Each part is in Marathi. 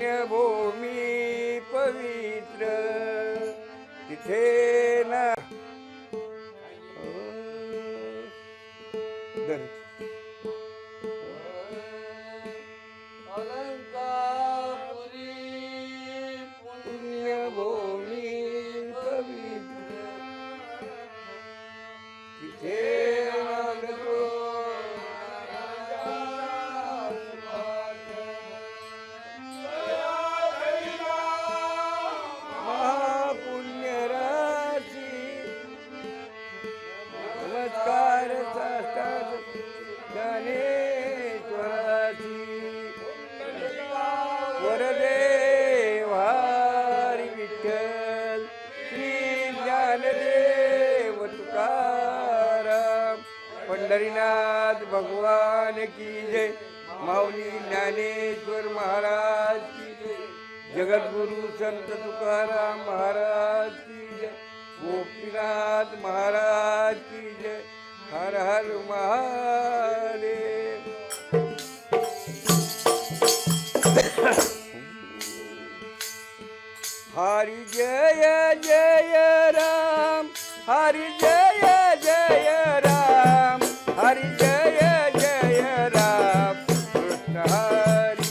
पुण्यभूमी पवित्र तिथे ना अलंकापुरी पुण्यभूमी पवित्र तिथे नांदतो महापुण्यराशी नमस्कार साष्टांग ज्ञानेश्वराची वरदेव हरी विठ्ठल श्री ज्ञानदेव तुकाराम पंढरीनाथ भगवान की जय माऊली ज्ञानेश्वर महाराज की जय जगद्गुरु संत तुकाराम महाराज की जय गोपीनाथ महाराज की जय हर हर महादेव हरि जय जय राम हरि जय जय राम हरि जय जय राम कृष्ण हरि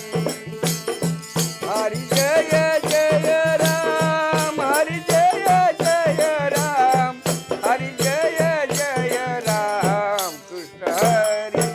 हरि जय जय राम हरि जय जय राम हरि जय जय राम कृष्ण हरि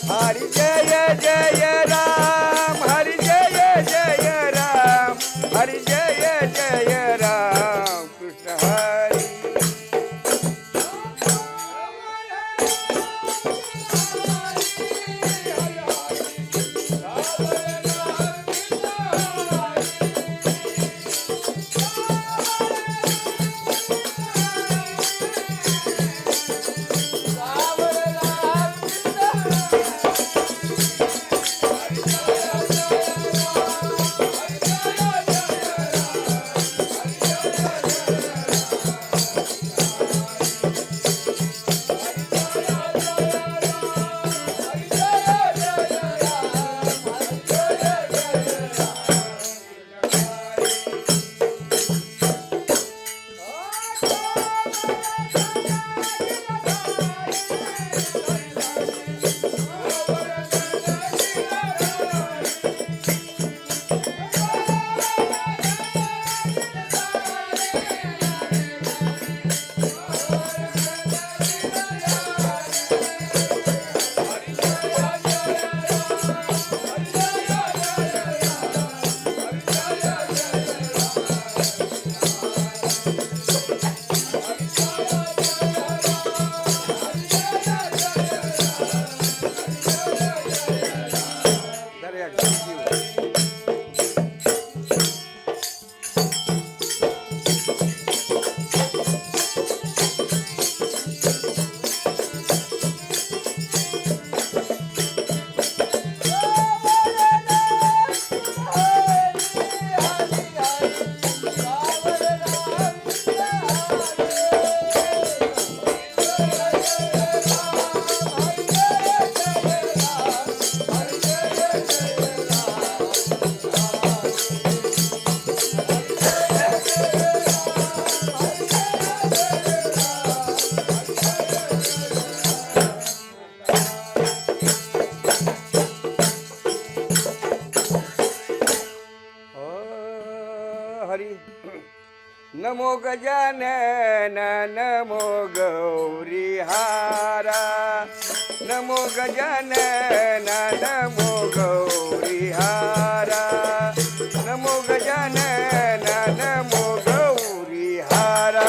हरि जय जय राम हरि जय जय राम हरि जय जय राम कृष्ण हरि नमो गजानन नमो गौरीहारा नमो गजानन नमो गौरीहारा नमो गजानन नमो गौरीहारा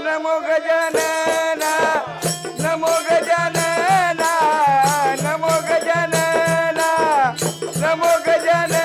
नमो गजानन नमो गजानन नमो गजानन नमो गजानन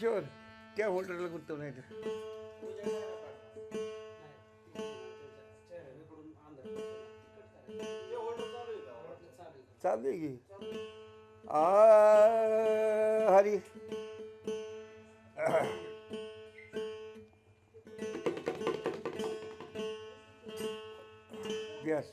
शोध त्या होल्डरला गुंतव नाही तर चालू आहे की हरी गॅस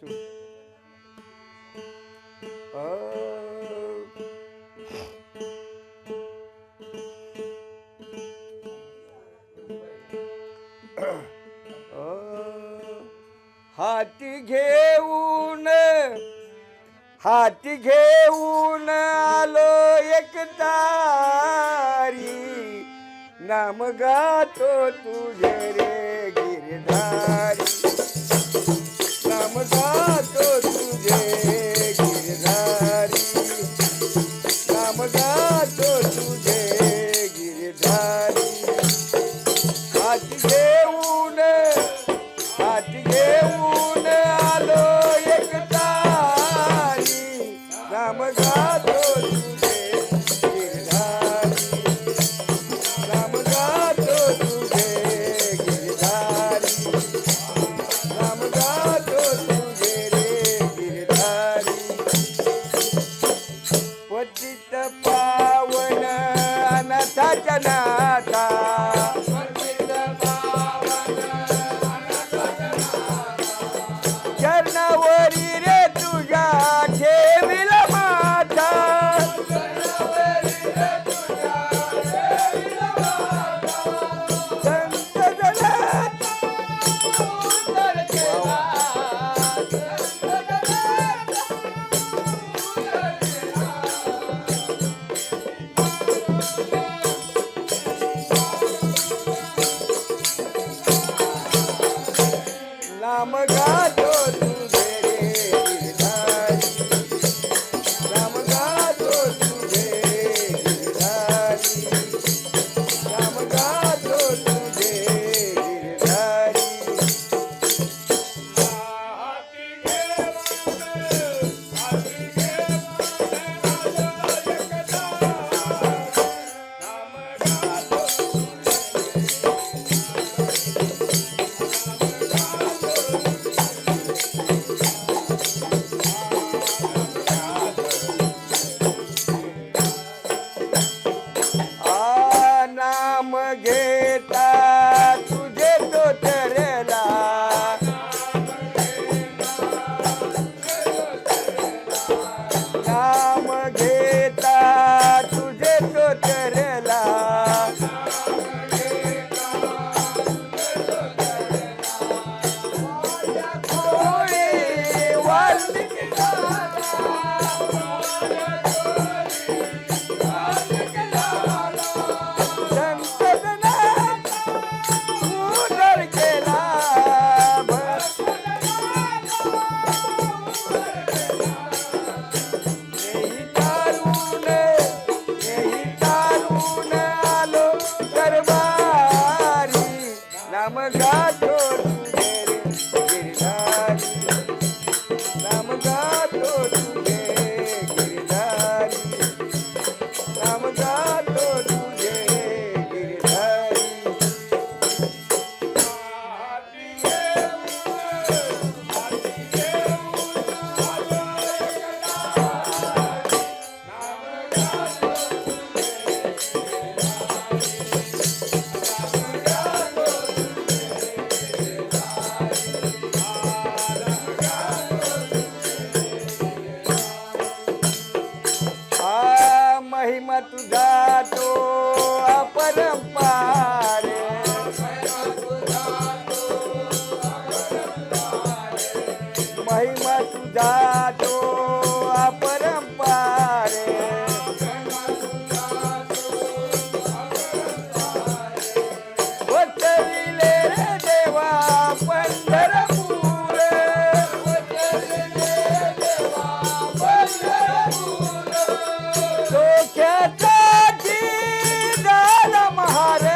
हाती घेऊन आलो एक तारी नाम गातो तुझे रे गिरधारी नाम गातो तुझे गिरधारी नाम गातो तुझे गिरधारी हाती घेऊन आलो एक तारी नाम गातो तुझे गिरधारी नाम गातो तुझे गिरधारी नाम गातो तुझे रे गिरधारी पतित पावन अनाथाच्या नाथा चरणावरी रे तुझ्या ठेविल माथा संत जनात नाम गातो तुझे रे गिरधारी नाम गातो तुझे गिरधारी नाम गातो तुझे गिरधारी नाम घेता तुझे तो तरला नाम घेता तुझे तो तरला कोळी वाल्मिकी नाम गातो तुझे रे गिरधारी नाम गातो तुझे गिरधारी नाम गातो तुझे गिरधारी महिमा तुझा तो अपरंपार महिमा तुझा तो अपरंपार वतविले रे देवा पंढरपूर डोक्याचा झाला महार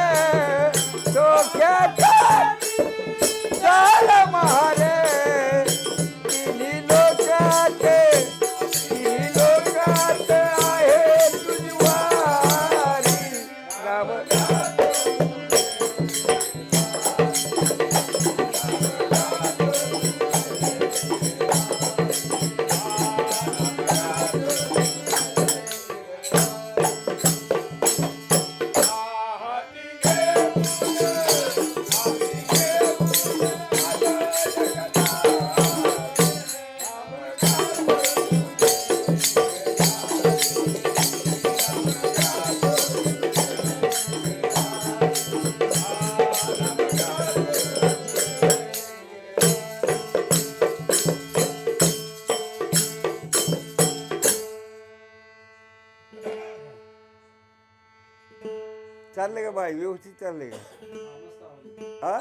चाललंय का बाई व्यवस्थित चाललंय का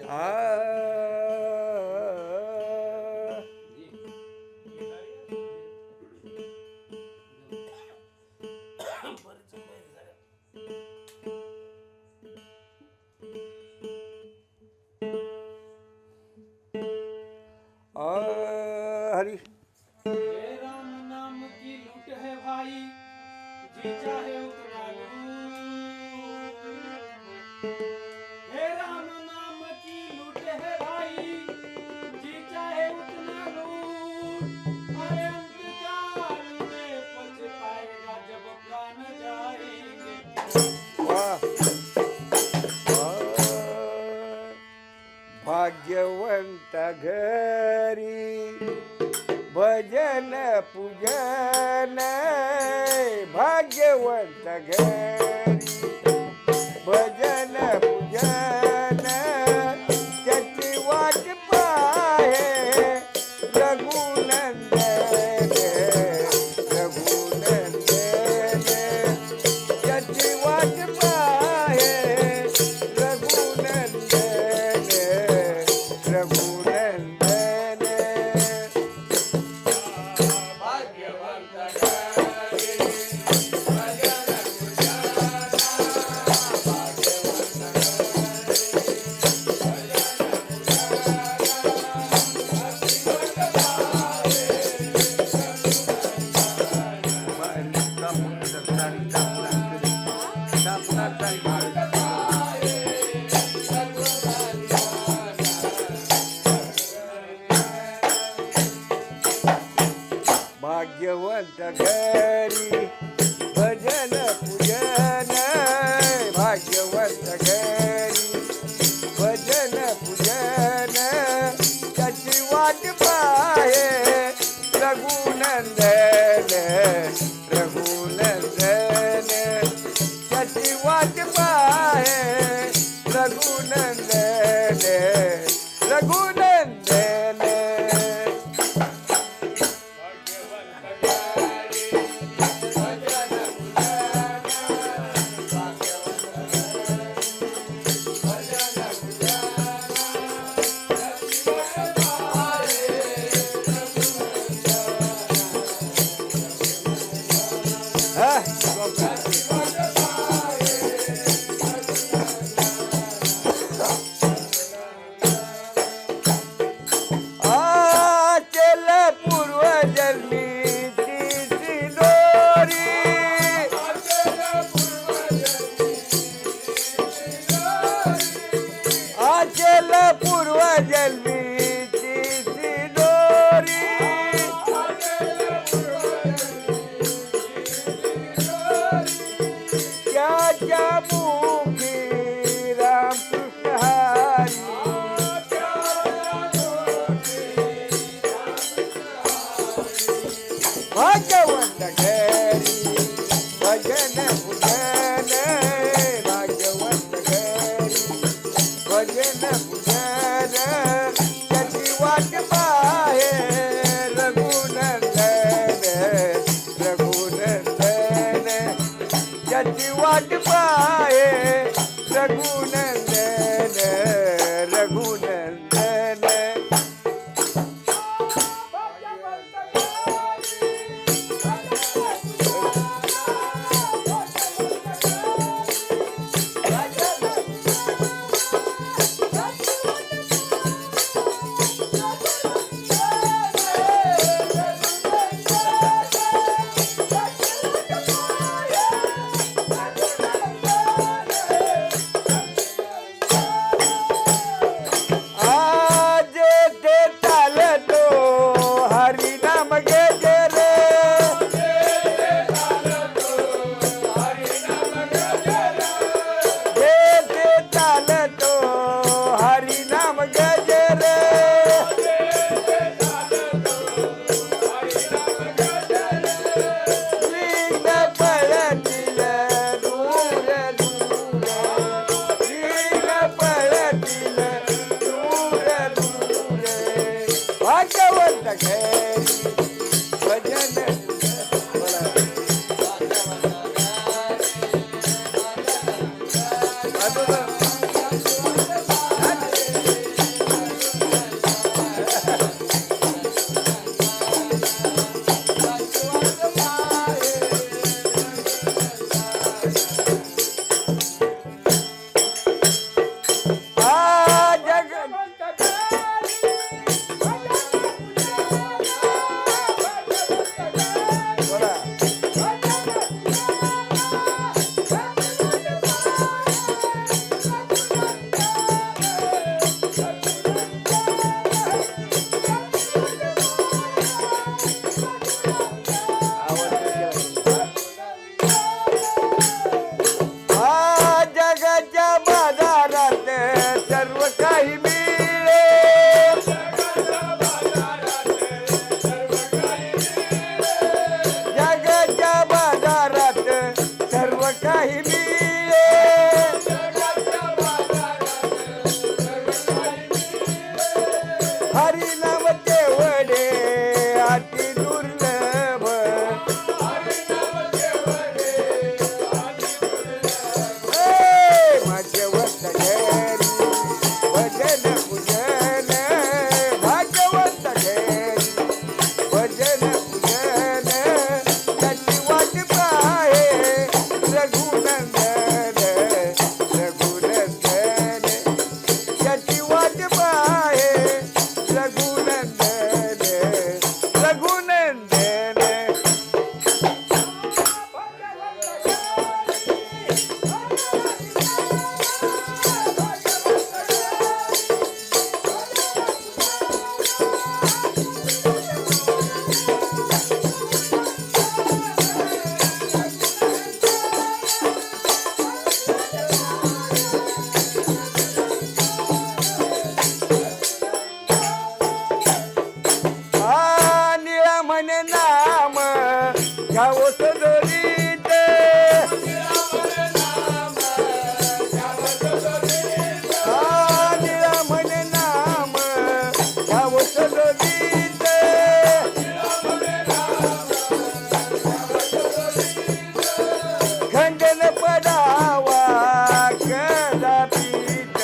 हा हरी राम नाम की लूट है भाई जी चाहे उतना लूट हे राम नाम की लूट है भाई जी चाहे उतना लूट अरे अंतकाल में पछताएगा जब प्राण जाएंगे वाह भाग्यवंत घरी भजन पूजन भाग्यवंत घरी भजन पूजन त्याची वाट पाहे रघुनंदन रघुनंदन त्याची वाट पाहे रघुनंदन रघुनंदन भाग्यवंत घरी भजन पूजन भाग्यवंत घरी भजन पूजन त्याची वाट पाहे रघुनंदन रघुनंदन त्याची वाट पाहे रघुनंदन रघुनंदन चल पूर्व जन्मीची सिंदोरी चल पूर्व जन्मीची सिंदोरी त्याच्या मुखी रामकृष्ण हरी भाग्यवंत घरी भजन पूजन भाग्यवंत घरी भजन पूजन त्याची वाट पाहे रघुनंदन रघुनंदन त्याची वाट पाहे रघुनंदन रघुनंदन म्हणे नाम घ्यावं सदरीत निळा म्हणे नाम घ्यावं सदरीत खंडन पडावा कदापित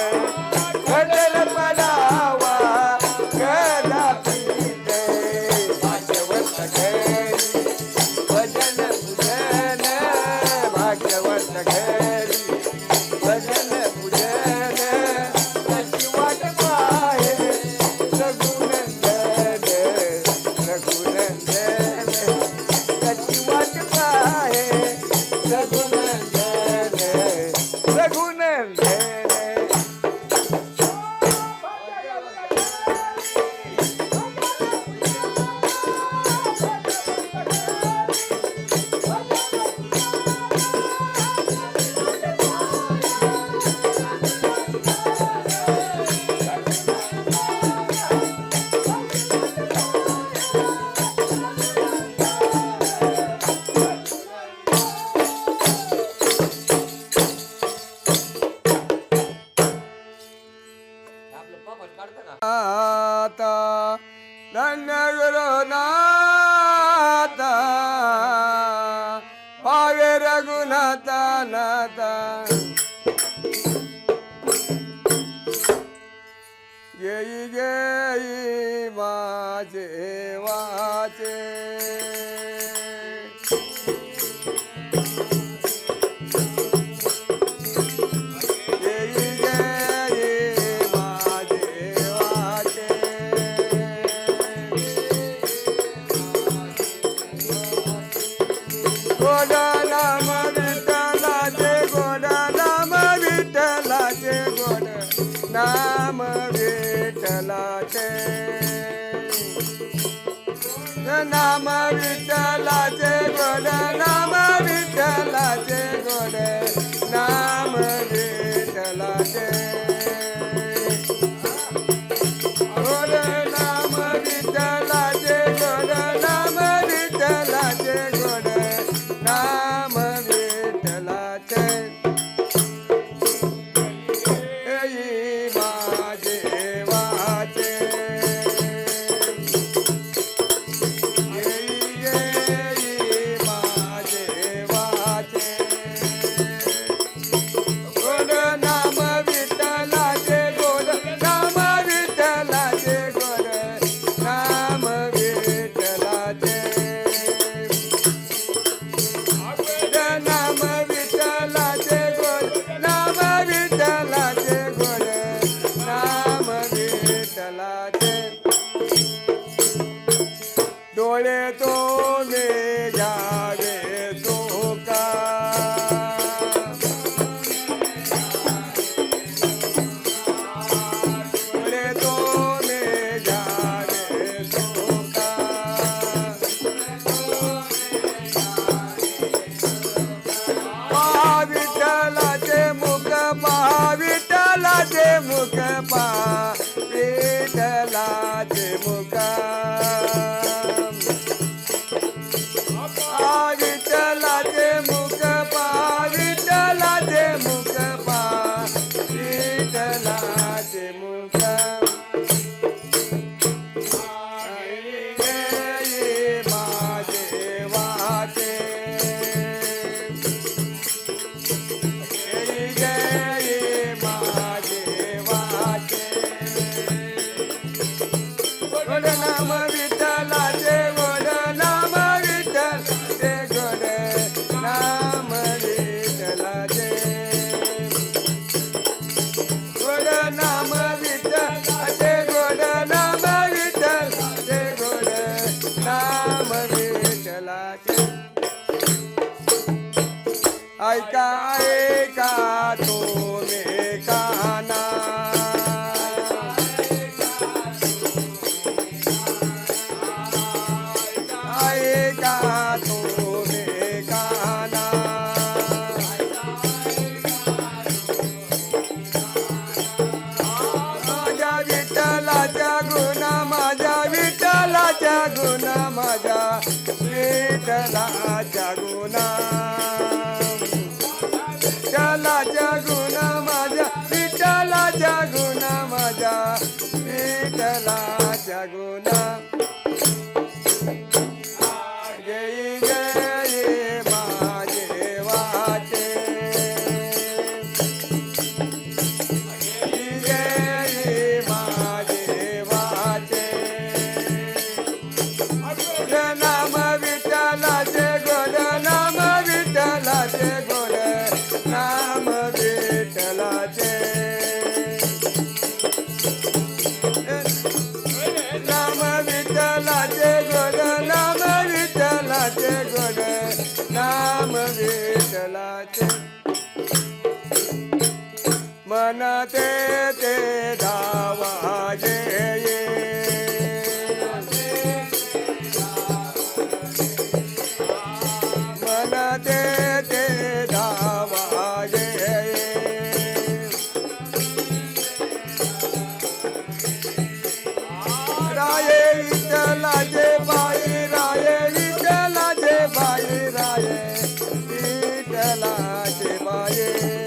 खंडन पडावा कदापित भाग्यवंत घरी भजन पूजन भाग्यवंत घरी भजन पूजन त्याची वाट पाहे रघुनंदन रघुनंदन त्याची वाट पाहे रघुनंदन रघुनंदन आता धन्य गुरुनाथा पावे रघुनाथा नाथा येई गेई माझे वाचे गोडा नाम विठ्ठलाचे गोड नाम विठ्ठलाचे गोड नाम विठ्ठलाचे नाम विठ्ठलाचे गोड नाम विठ्ठलाचे गोड नाम विठ्ठलाचे गोड नाम विठ्ठलाचे गोड नाम विठ्ठलाचे गोड नाम विठ्ठलाचे येई माझे वाचे येई माझे वाचे गोड नाम विठ्ठलाचे गोड नाम विठ्ठलाचे गोड नाम विठ्ठलाचे नाम विठ्ठलाचे गोड नाम विठ्ठलाचे गोड नाम विठ्ठलाचे डोळे तो मे घ्यावे सोका डोळे तो मे घ्यावे सोका पहा विठ्ठलाचे मुख पहा विठ्ठलाचे मुख पहा विठ्ठलाचे मुख पहा मन ते धावाजे ये मन ते धावाजे राये विठ्ठलाचे बाई राये विठ्ठलाचे बाई राये विठ्ठलाचे बाई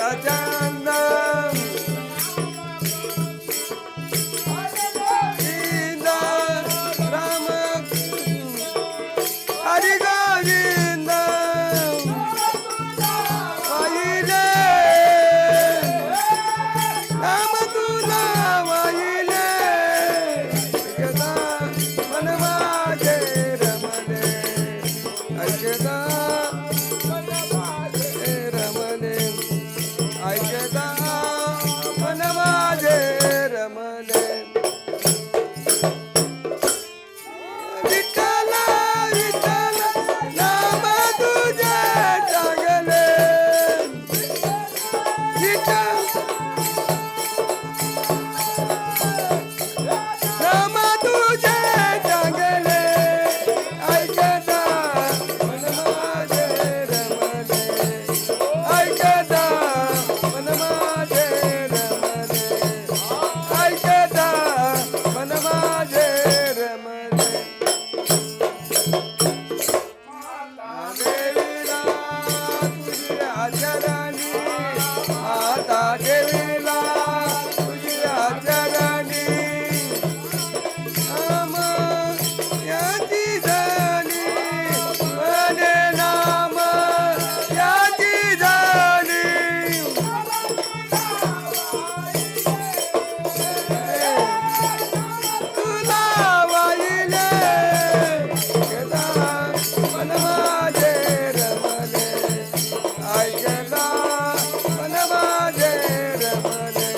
राजांना सीता राम हरी गोविंद वाहिले राम तुला वाहिले ऐकता मन माझे रमणे ऐकता मन माझे रमणे ऐकता मन माझे रमणे विठ्ठल विठ्ठल नाम तुझे चांगले विठ्ठल नाम तुझे चांगले ऐकता मन माझे रमणे ऐकता मन माझे रमणे ऐकता मन माझे रमणे देवीला तुझ्या चरणी आता देवीला तुझ्या चरणी नाम याची झाली म्हणे नाम याची झाली तुला वाहिले ऐकता मन माझे रमणे ऐकता मन माझे रमणे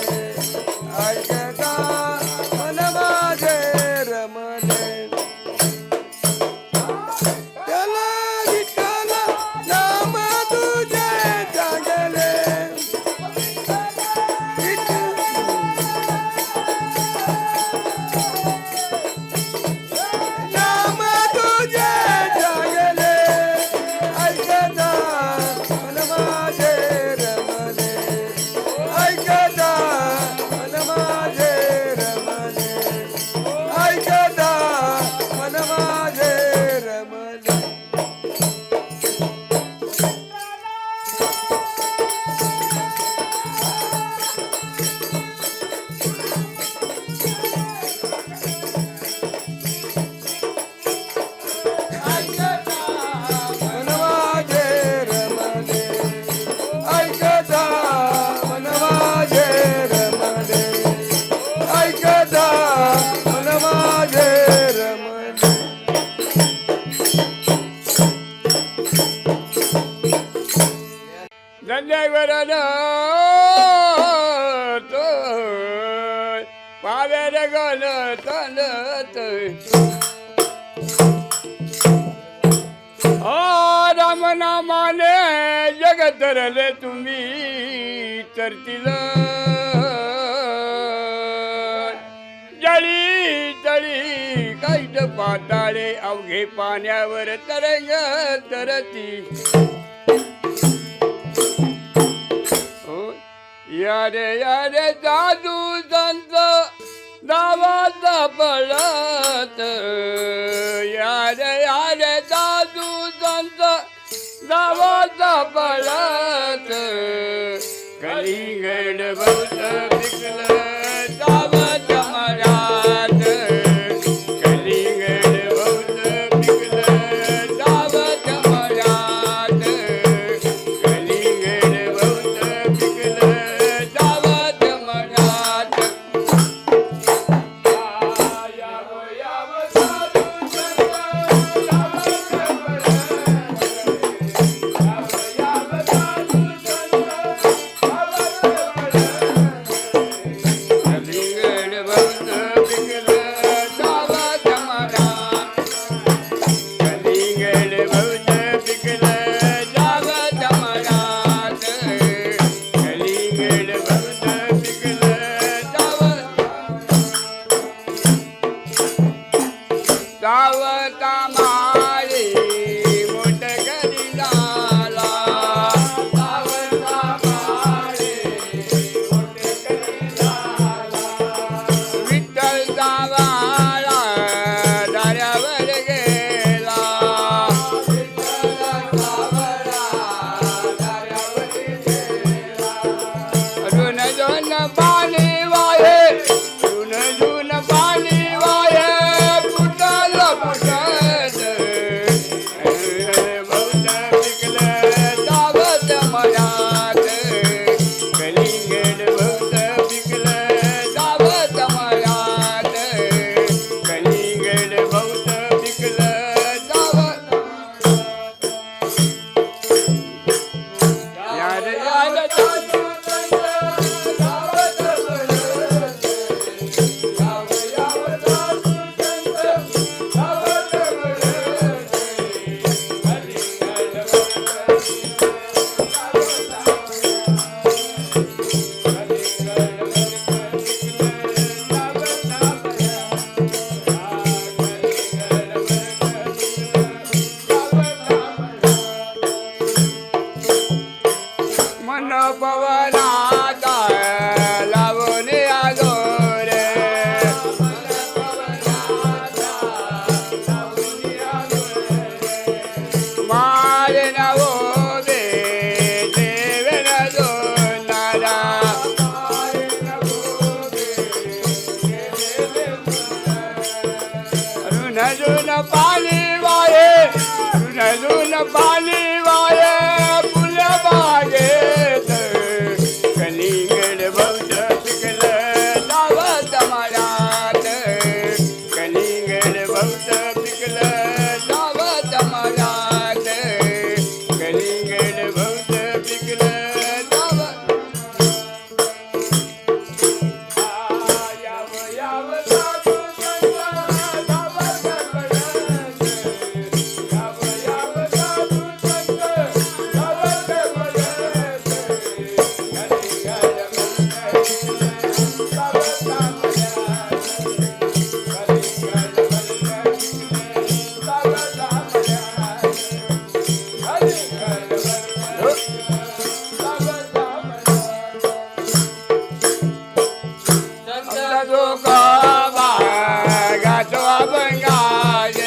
ऐकता मन माझे रमणे त्याला विठ्ठल नाम तुझे चांगले विठ्ठल नाम तुझे चांगले ऐकता मन माझे रमणे ऐकता मन माझे रमणे ऐकता मन माझे रमणे मन माझे रमणे ऐकता मन माझे रमणे ऐकता मन माझे रमणे धन्यवरण पावेर गण तनत राम नामाने जगत रले तुम्ही तरतील जळी तळी काहीच पाताळे अवघे पाण्यावर तरंग तरती यारे जादू संत गावाचा पळत यारे जादू संत गावाचा पळत कलिंगड बहुत पिकल गावाच्या मरात कलिंगड बहुत पिकल गावाच्या मरात कलिंगड बहुत पिकल गावाच्या मरात या मन पवनाचा लावून आलो रे मारे नवो दे देवन दोनारा रुन रुन पाणी वाये रुन रुन पाणी वाये फुल बागेत कलिंगड बौद्ध पिकलं दावत मरात कलिंगड बौद्ध पिकलं दावत मरात कलिंगड बौद्ध पिकलं दावत याव याव साधू संत दावत मरात याव याव साधू संत दावत मरात कलिंगड बौद्ध दावत मरात कलिंगड बौद्ध दावत मरात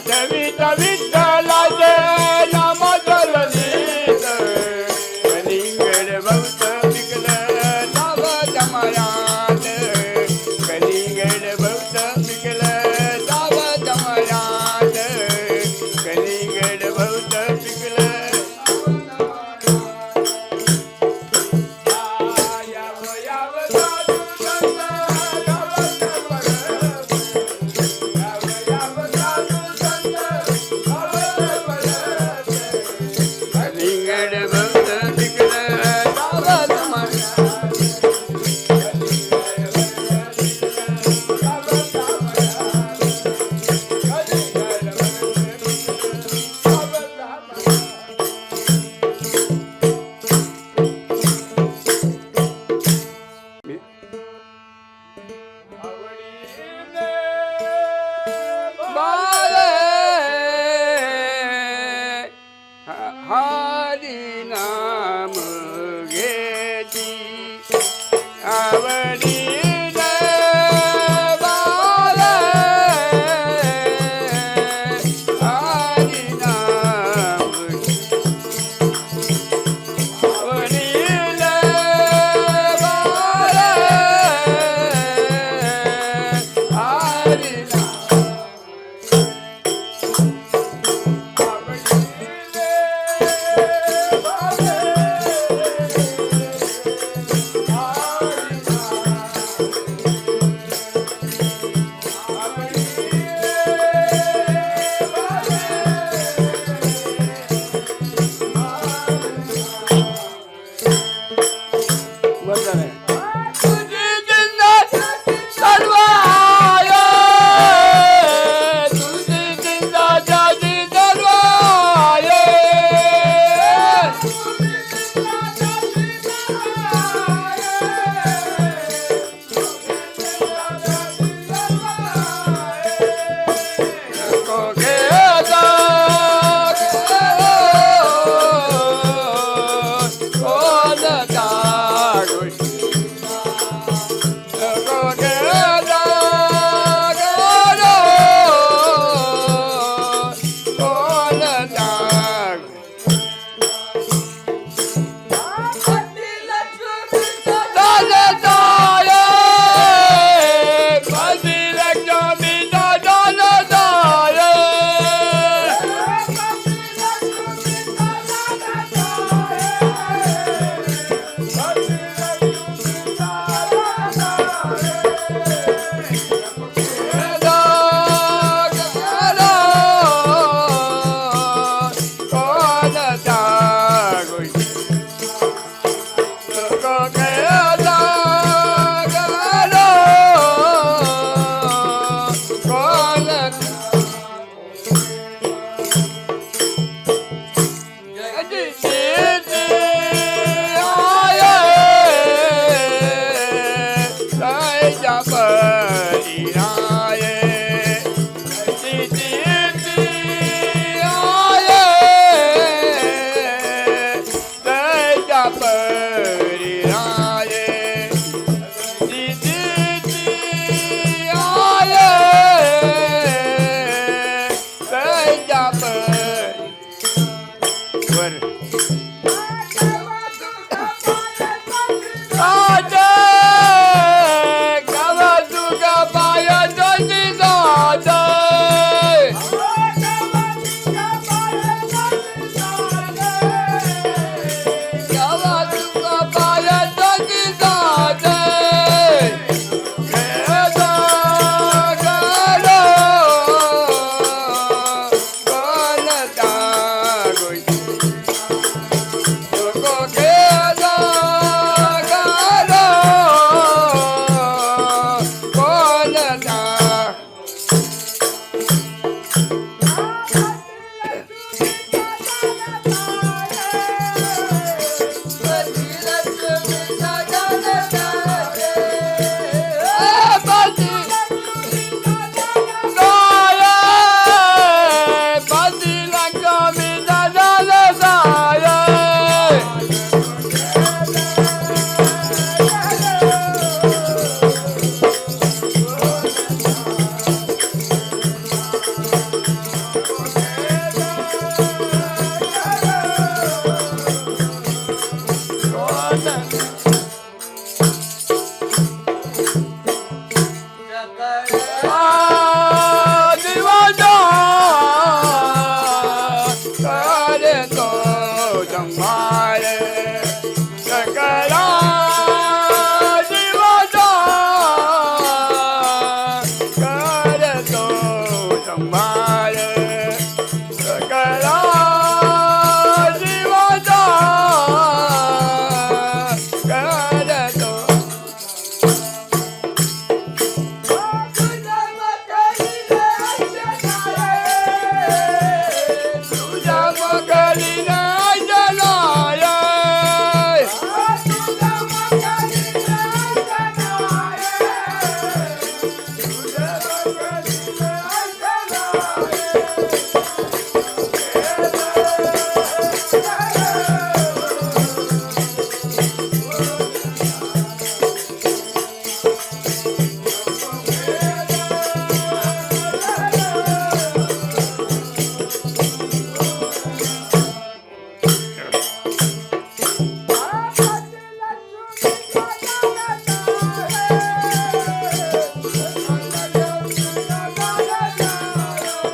कलिंगड विठ्ठलाचे नाम जलनीत कलिंगड बौद्ध पिकलं दावत मरात कलिंगड बौद्ध पिकलं दावत मरात कलिंगड बौद्ध पिकलं याव याव साधू संत दावत मरात याव याव साधू संत दावत मरात कलिंगड बौद्ध पिकलं दावत मरात कलिंगड बौद्ध पिकलं दावत मरात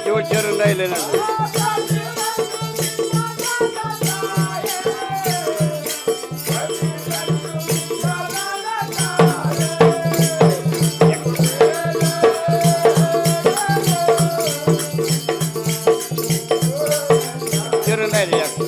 शेवट चरण राहिले ना चरण राहिले एक.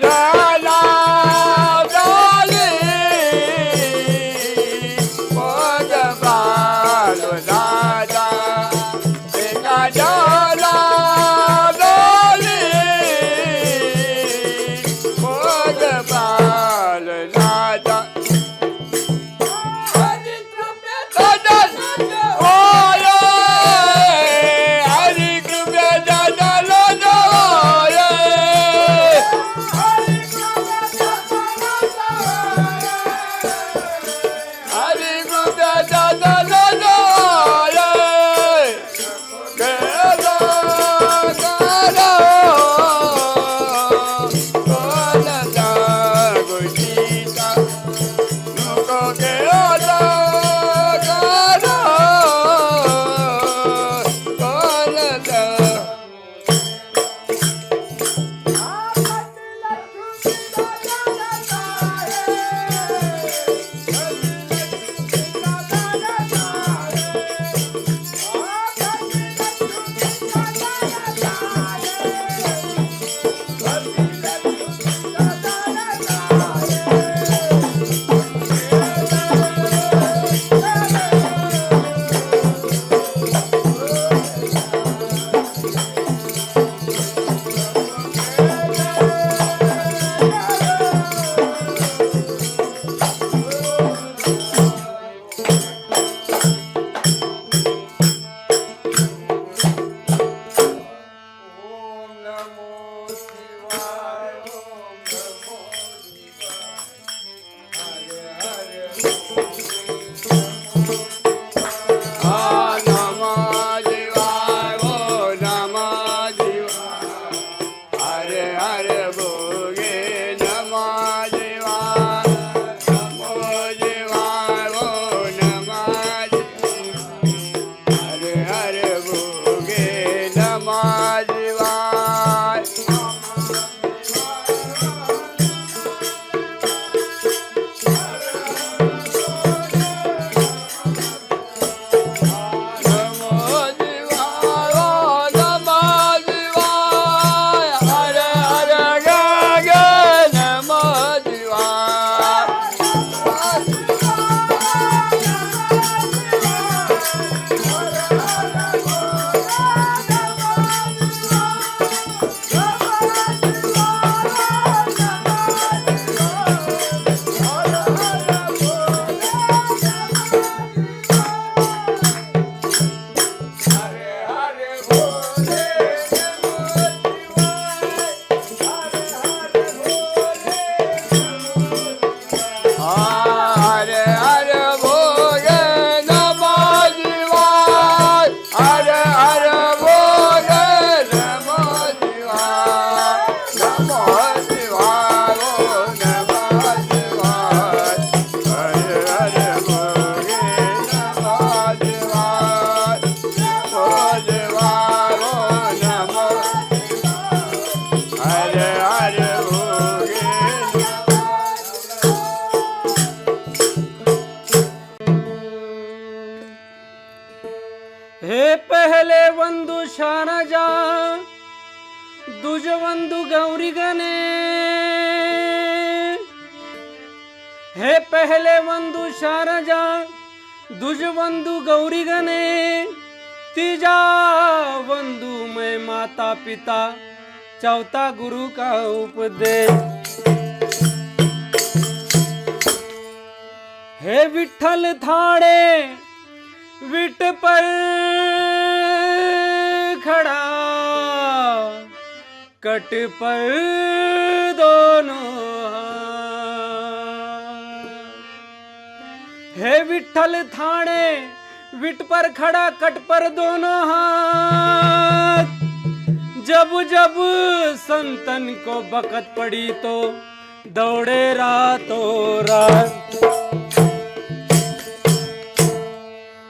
झाला झाली मग बालो दादा एका झाला झाली मग बाल दादा होय हरी कृपया दादा हरी कृपया दादा गेला काला कोणता गोष्टीचा नको गेला काला कोणता पहले वंदु शानजा दुज वंदु गौरी गणे हे पहले वंदु शानजा दुज वंदु गौरी गणे तीजा वंदु मैं माता पिता चौथा गुरु का उपदेश। हे विठ्ठल थाड़े विट पर खड़ा, कट पर दोनों हाथ। हे विठ्ठल थाड़े विट पर खड़ा, कट पर दोनों हाथ। जब जब संतन को बकत पड़ी तो दौड़े रातों रात।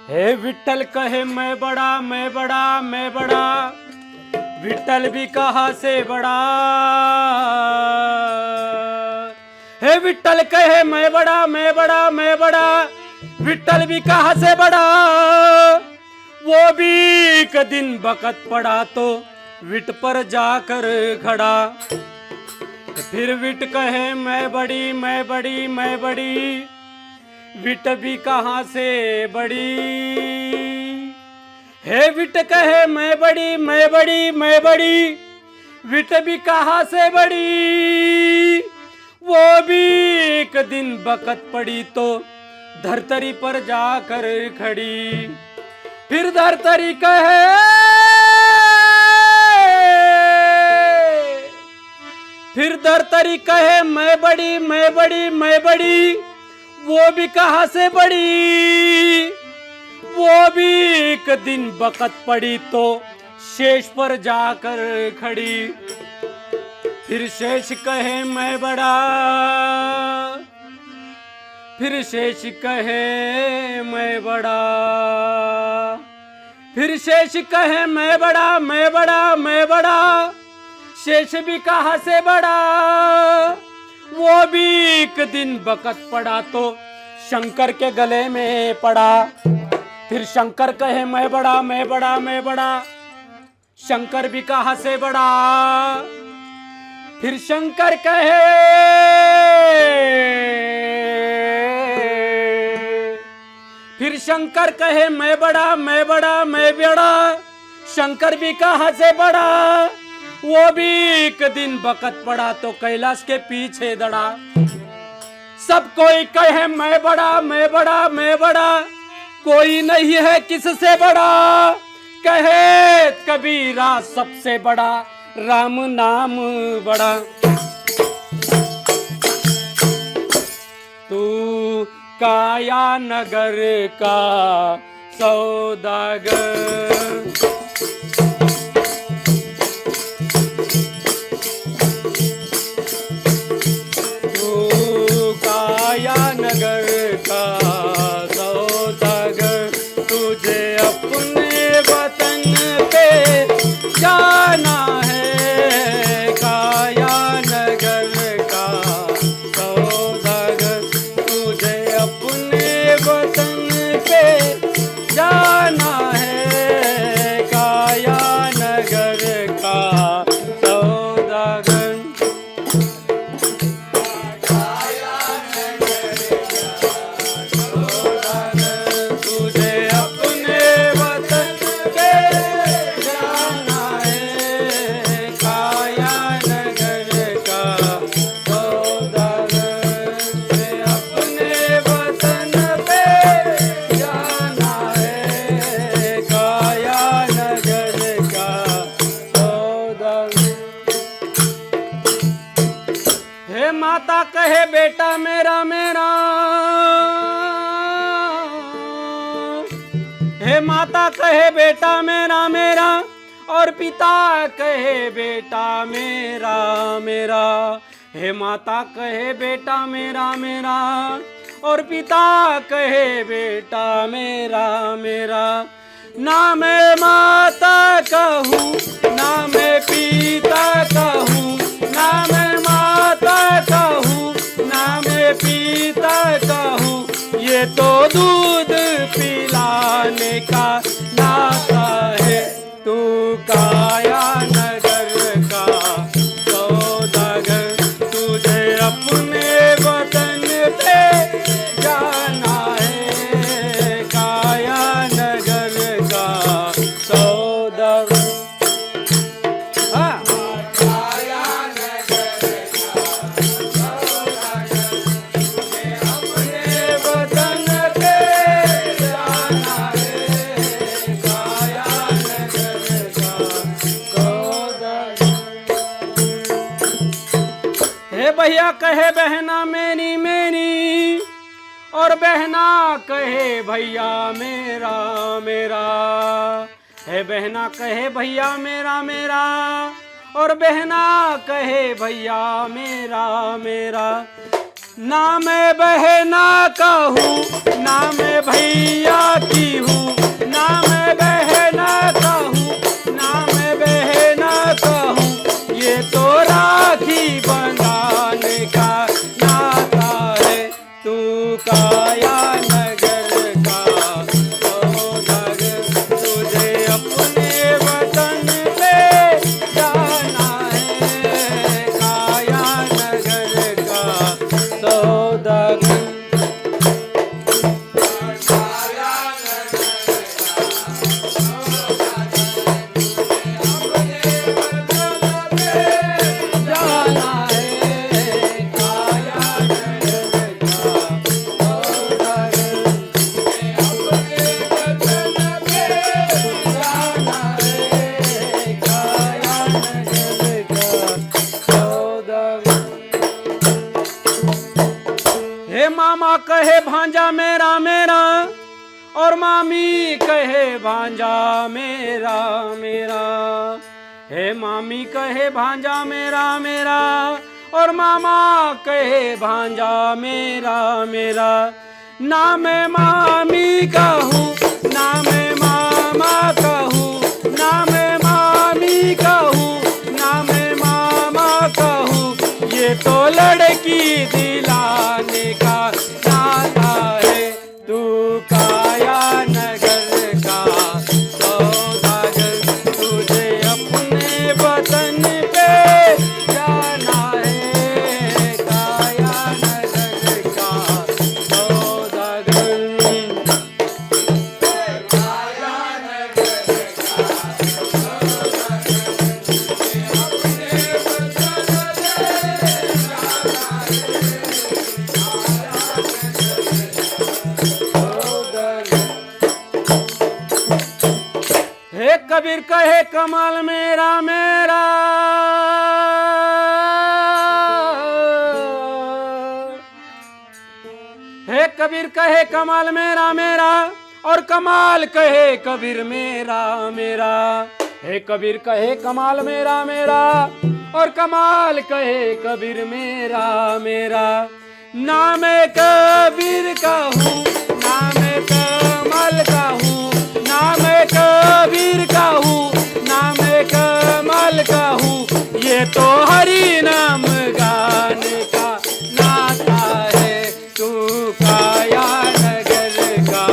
हे विठ्ठल कहे मैं बड़ा, मैं बड़ा, मैं बड़ा, विठ्ठल भी कहाँ से बड़ा। हे विठ्ठल कहे मैं बड़ा, मैं बड़ा, मैं बड़ा, विठ्ठल भी कहाँ से बड़ा। वो भी एक दिन बकत पड़ा तो विट पर जाकर खड़ा। फिर विट कहे मैं बड़ी, मैं बड़ी, मैं बड़ी, विट भी कहाँ से बड़ी। हे विट कहे मैं बड़ी, मैं बड़ी, मैं बड़ी, विट भी कहाँ से बड़ी। वो भी एक दिन बकत पड़ी तो धरतरी पर जाकर खड़ी। फिर धरतरी कहे, फिर धरतरी कहे मैं बड़ी, मैं बड़ी, मैं बड़ी, वो भी कहाँ से बड़ी। वो भी एक दिन बकत पड़ी तो शेष पर जाकर खड़ी। फिर शेष कहे मैं बड़ा, फिर शेष कहे मैं बड़ा, फिर शेष कहे मैं बड़ा, मैं बड़ा, मैं बड़ा, शेष भी कहाँ से बड़ा। वो भी एक दिन बकत पड़ा तो शंकर के गले में पड़ा। फिर शंकर कहे मैं बड़ा, मैं बड़ा, मैं बड़ा, शंकर भी कहाँ से बड़ा। फिर शंकर कहे, फिर शंकर कहे मैं बड़ा, मैं बड़ा, मैं बड़ा, शंकर भी कहाँ से बड़ा। वो भी एक दिन बकत पड़ा तो कैलाश के पीछे दड़ा। सब कोई कहे मैं बड़ा, मैं बड़ा, मैं बड़ा, कोई नहीं है किससे बड़ा। कहे कबीरा सबसे बड़ा राम नाम बड़ा। तू काया नगर का सौदागर, नगर का सौदागर, तुझे अपने वतन पे जाना है। काया नगर का सौदागर, तुझे अपने वतन पे जाना है। काया नगर का सौदागर। माता कहे बेटा मेरा मेरा, हे माता कहे बेटा मेरा मेरा, और पिता कहे बेटा मेरा मेरा। हे माता कहे बेटा मेरा मेरा, और पिता कहे बेटा मेरा मेरा। ना मैं माता कहूँ ना मैं पिता कहूँ, ना मैं माता कहूँ ना मैं पिता कहूँ, ये तो दूध पिलाने का नाता है। तू काया नगर का सौदागर, तुझे अपने वतन पे जाना है। काया नगर का सौदागर। हाँ। भैया कहे बहना मेरी मेरी, और बहना कहे भैया मेरा मेरा। है बहना कहे भैया मेरा मेरा, और बहना कहे भैया मेरा मेरा। ना मैं बहना का हूँ ना मैं भैया की हूँ, ना मैं बहना का हूँ ना मैं बहना का हूँ। ये तो राखी बंधाने का नाता है, तू काया नगर का सौदागर। तुझे अपने वतन पे जाना है, काया नगर का सौदागर। हे मामा कहे भांजा मेरा मेरा, और मामी कहे भांजा मेरा मेरा। हे मामी कहे भांजा मेरा मेरा, और मामा कहे भांजा मेरा मेरा। ना मैं मामी का हूँ ना मैं मामा का हूँ, ना मैं मामी का हूँ ना मैं मामा का हूँ। ये तो लड़की दिलाने का नाता है, तू काया नगर का सौदागर। तुझे अपने वतन पे जाना है, काया नगर का सौदागर। हे कबीर कहे कमाल मेरा मेरा, हे कबीर कहे कमाल मेरा मेरा, और कमाल कहे कबीर मेरा मेरा। हे कबीर कहे कमाल मेरा मेरा, और कमाल कहे कबीर मेरा मेरा। ना मैं कबीर का हूँ ना मैं कमाल का हूँ, ना मैं कबीर का हूँ ना मैं कमाल का हूँ। ये तो हरि नाम गाने का नाता है, तू काया नगर का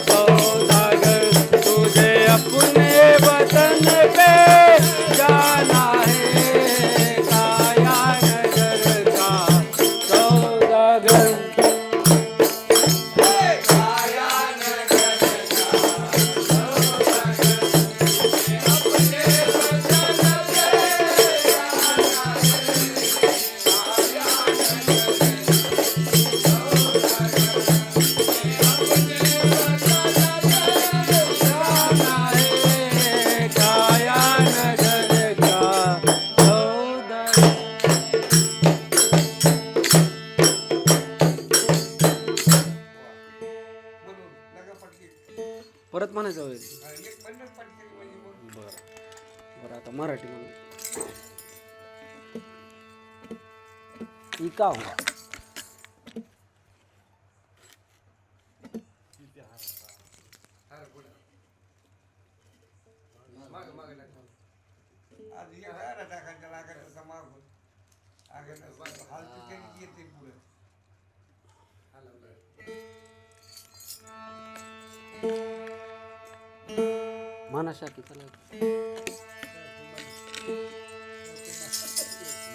सौदागर। तुझे अपने वतन पे जाना है, काया नगर का सौदागर। परत म्हणायचं होईल. बरं बरं आता मराठी म्हणून इका हुआ मानसा की चला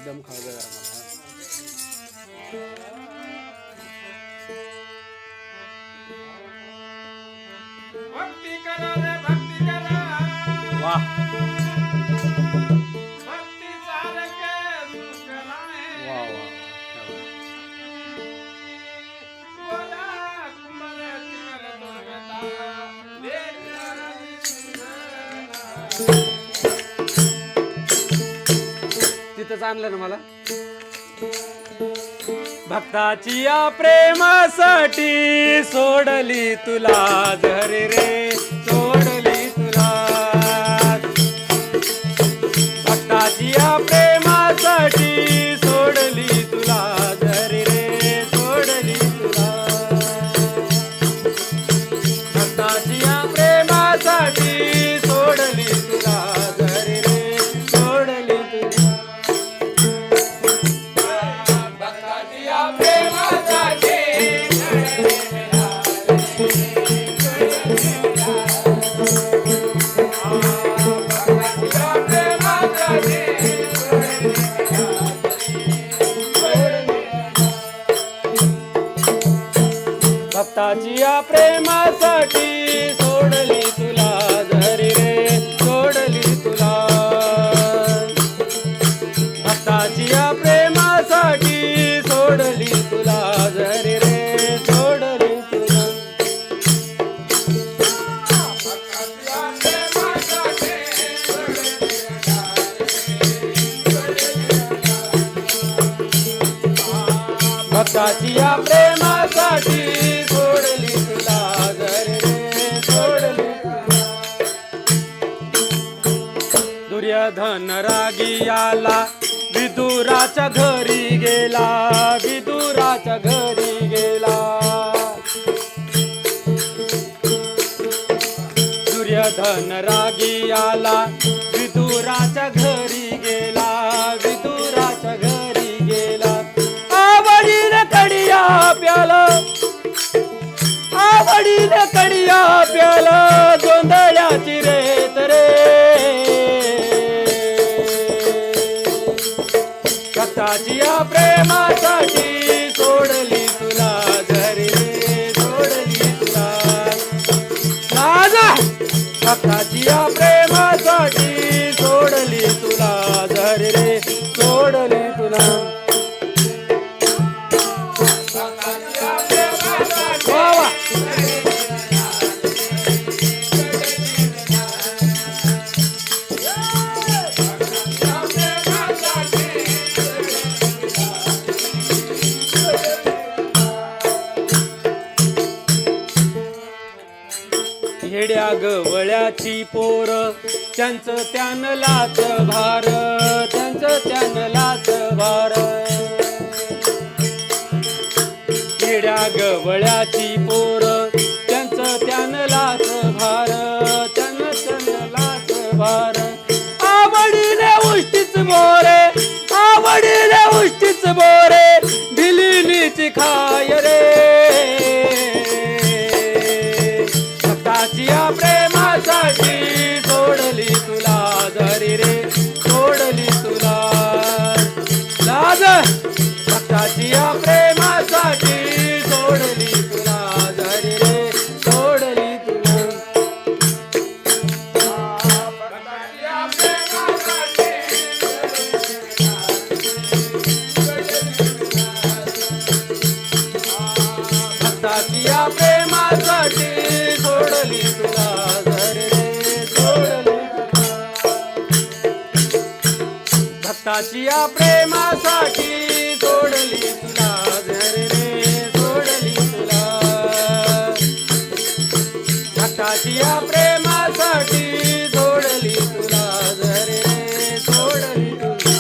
दम खा गया मला भक्ती करा रे भक्ती करा वाह भक्ती सारखे सुख लाए वाह वाह बोला कुंभर तिकर दुर्गता तिथंच आणलं ना मला. भक्ताची या प्रेमासाठी सोडली तुला झरी रे, सोडली तुला. भक्ताची या प्रेमासाठी सोडली तुला झरी रे, सोडली तुला. भक्ताची या प्रेमासाठी सोडली तुला झरी रे, सोडली तुला. भक्ताची या प्रेमासाठी सोडली तुला झरी रे, सोडली तुला. भक्ताची या प्रेमासाठी सोडली तुला झरी रे, सोडली तुला. भक्ताची या प्रेमासाठी सोडली तुला झरी रे, सोडली तुला. दुर्योधन रागी आला विदुराच्या घरी गेला, विदुराच्या घरी गेला. दुर्योधन रागी आला विदुराच्या घरी गेला, विदुराच्या घरी गेला. आवडीने कडिया प्याला, आवडीने कडिया प्याला, गोंधळ्याची रेत रे. भक्ताची या प्रेमासाठी सोडली तुला झरी रे, सोडली तुला. राजा भक्ताची या प्रेमासाठी सोडली तुला झरी रे, सोडली तुला. येड्या गवळ्याची पोर त्यांचं त्यानं लाच भार, त्यांचं त्यानं लाच भार. येड्या गवळ्याची पोर त्यांचं त्यानं लाच भार, त्यानं त्यानं लाच भार. आवडीने उष्टीच बोरे, आवडीने उष्टीच बोरे, दिलीची खाय रे. भक्ताची या प्रेमासाठी सोडली तुला झरी रे, सोडली तुला. लाज भक्ताची या प्रेमासाठी सोडली तुला झरी रे, सोडली तुला. भक्ताची या प्रेमासाठी सोडली तुला झरी रे, सोडली तुला. भक्ताची या प्रेमासाठी सोडली तुला झरी रे, सोडली तुला. भक्ताची या प्रेमासाठी सोडली तुला झरी रे, सोडली तुला.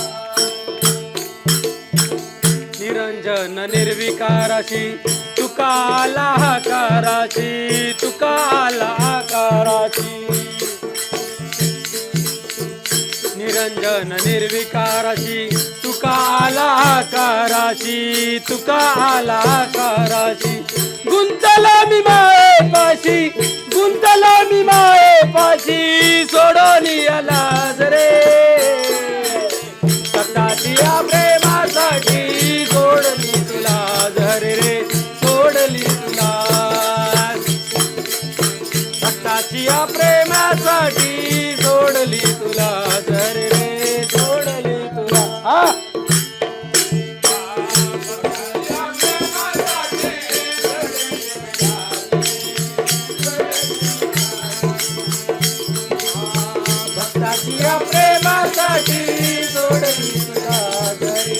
निरंजन निर्विकाराशी तुका आला आकाराची, तुका आला आकाराची. निरंजन निर्विकाराची तुका आला आकाराची, तुका आला आकाराची. गुंतला मी मायेपाशी, गुंतला मी मायेपाशी, सोडून आला रे. भक्ताची या प्रेमासाठी सोडली तुला झरी रे, सोडली तुला. भक्ताची या प्रेमासाठी सोडली तुला झरी रे, सोडली तुला. भक्ताची या प्रेमासाठी सोडली तुला झरी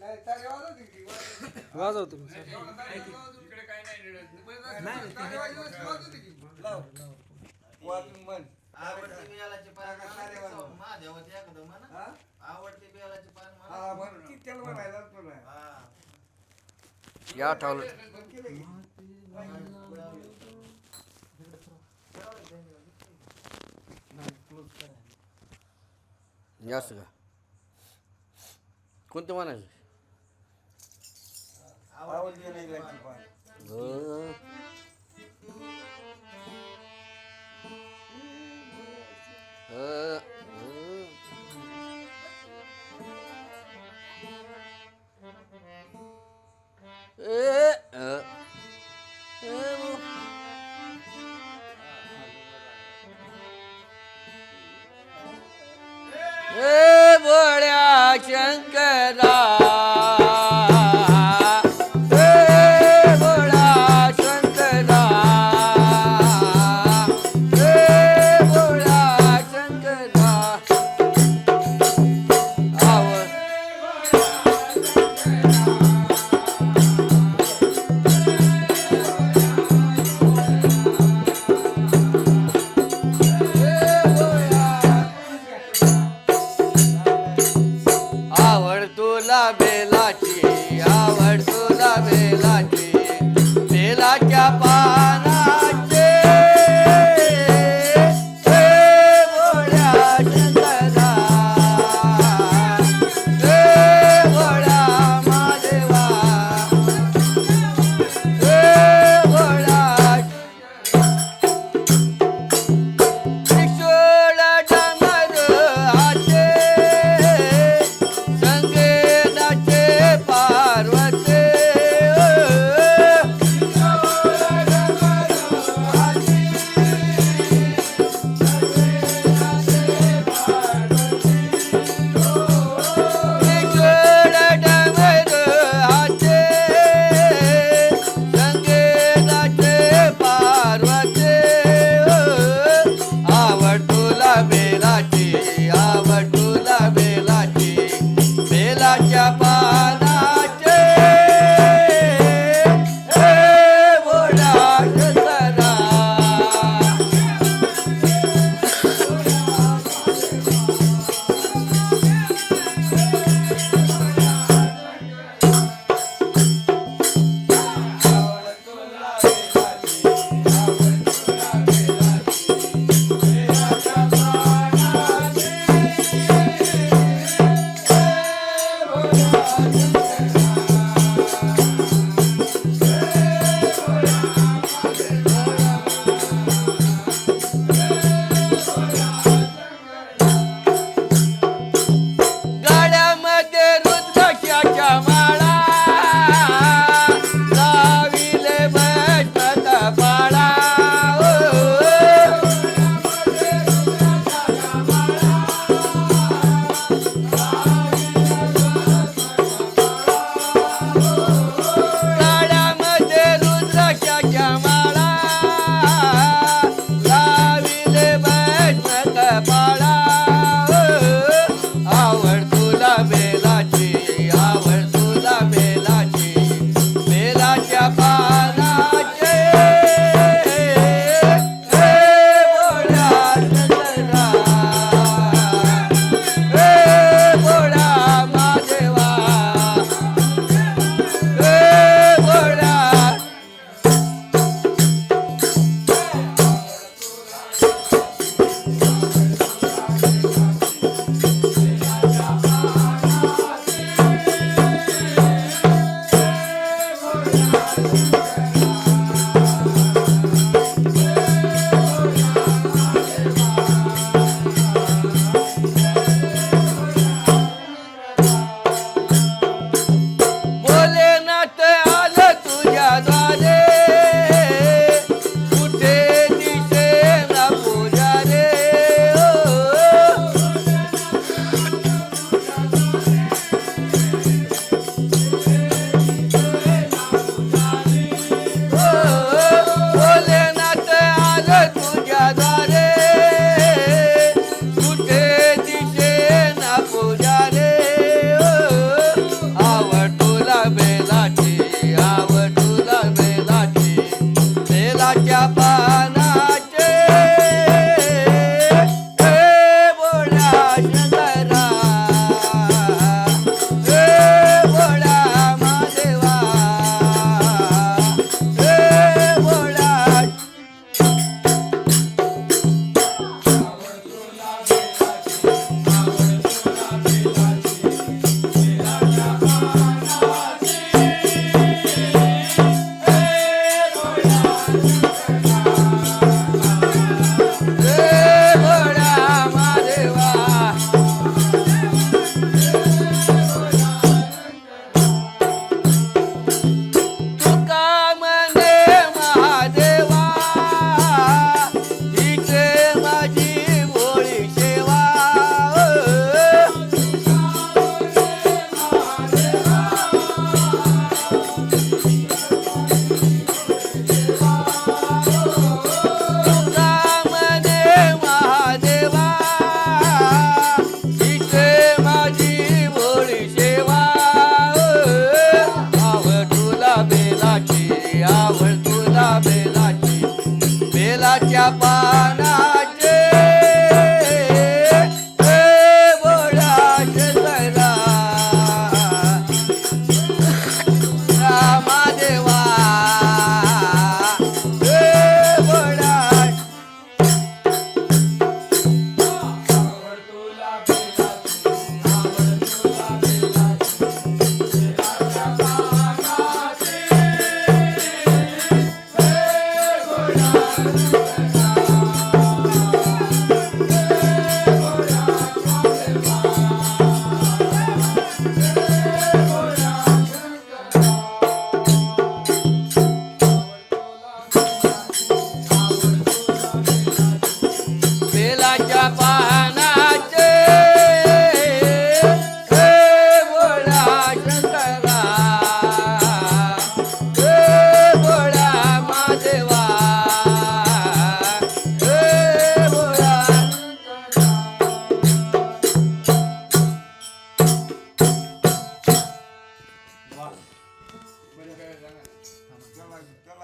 नाही, तारे वाजवते की, वाजवतो मी. इकडे काही नाही रडत. तारे वाजवते की. लाव. वाजून म्हण. आवडते बेलाचे पान सारे वाजव. माझ्यावरती एकदम म्हणा. हा? आवडते बेलाचे पान म्हणा. हा, म्हण की त्याला म्हणायला तुला. हा. या ठेवलं बंद केलं की? जास्त का कोणतं म्हणायचं आवडते बेलाची पान. अं, अं, अं. बोळ्या शंकरा बोळा शंकरा बोळा शंकरा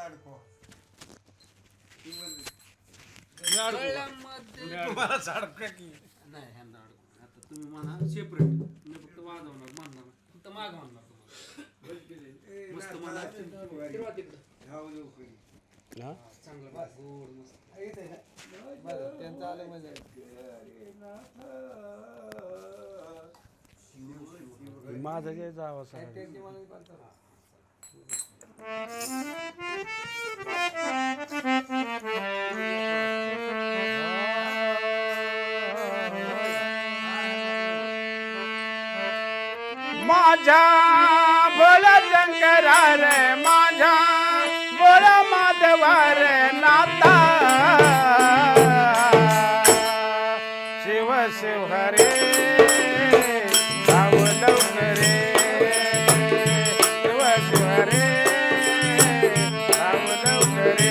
अडकवा तुम्हाला साडका की नाही ह्यांना अडकून. आता तुम्ही म्हणा सेपरेट, मी फक्त वाजवणार म्हणणार फक्त माग म्हणणार तुम्हाला मस्त म्हणा फिरवा तिकडं चांगलं गोड मस्त त्यांचं आलं म्हणजे माझं जे जावं माझ्या बोला शंकरा रे माझ्या बोला माधवा रे नाता शिव शिव हरे साव लवकरे शिव शिव हरे साव लवकरे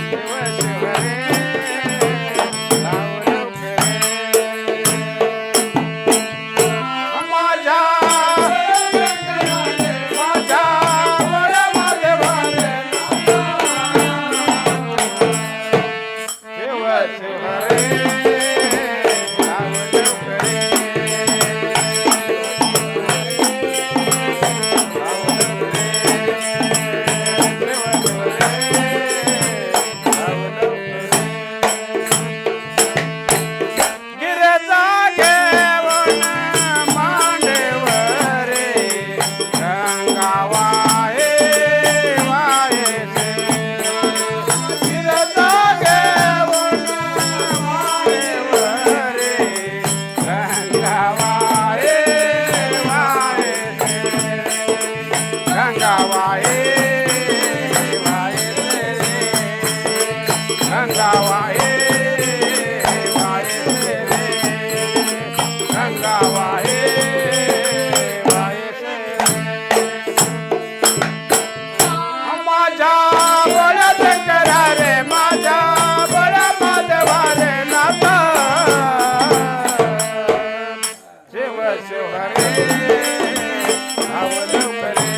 शिव शिव हरे साव लवकरे माझ्या माझ्या बळा माधवारे शिव शिव हरे साव लवकरे गिरजा घेऊन मांडेवरे गंगावाहे वाहेसे गिरजा घेऊन मांडेवरे गंगावाहे वाहेसे गंगावाहे वाहेसे गंगावाहे वाहेसे गंगावाहे वाहेसे माझ्या बळा शंकरा रे माझ्या बळा माधवा रे नाथा शिव शिव हरे साव लवकरे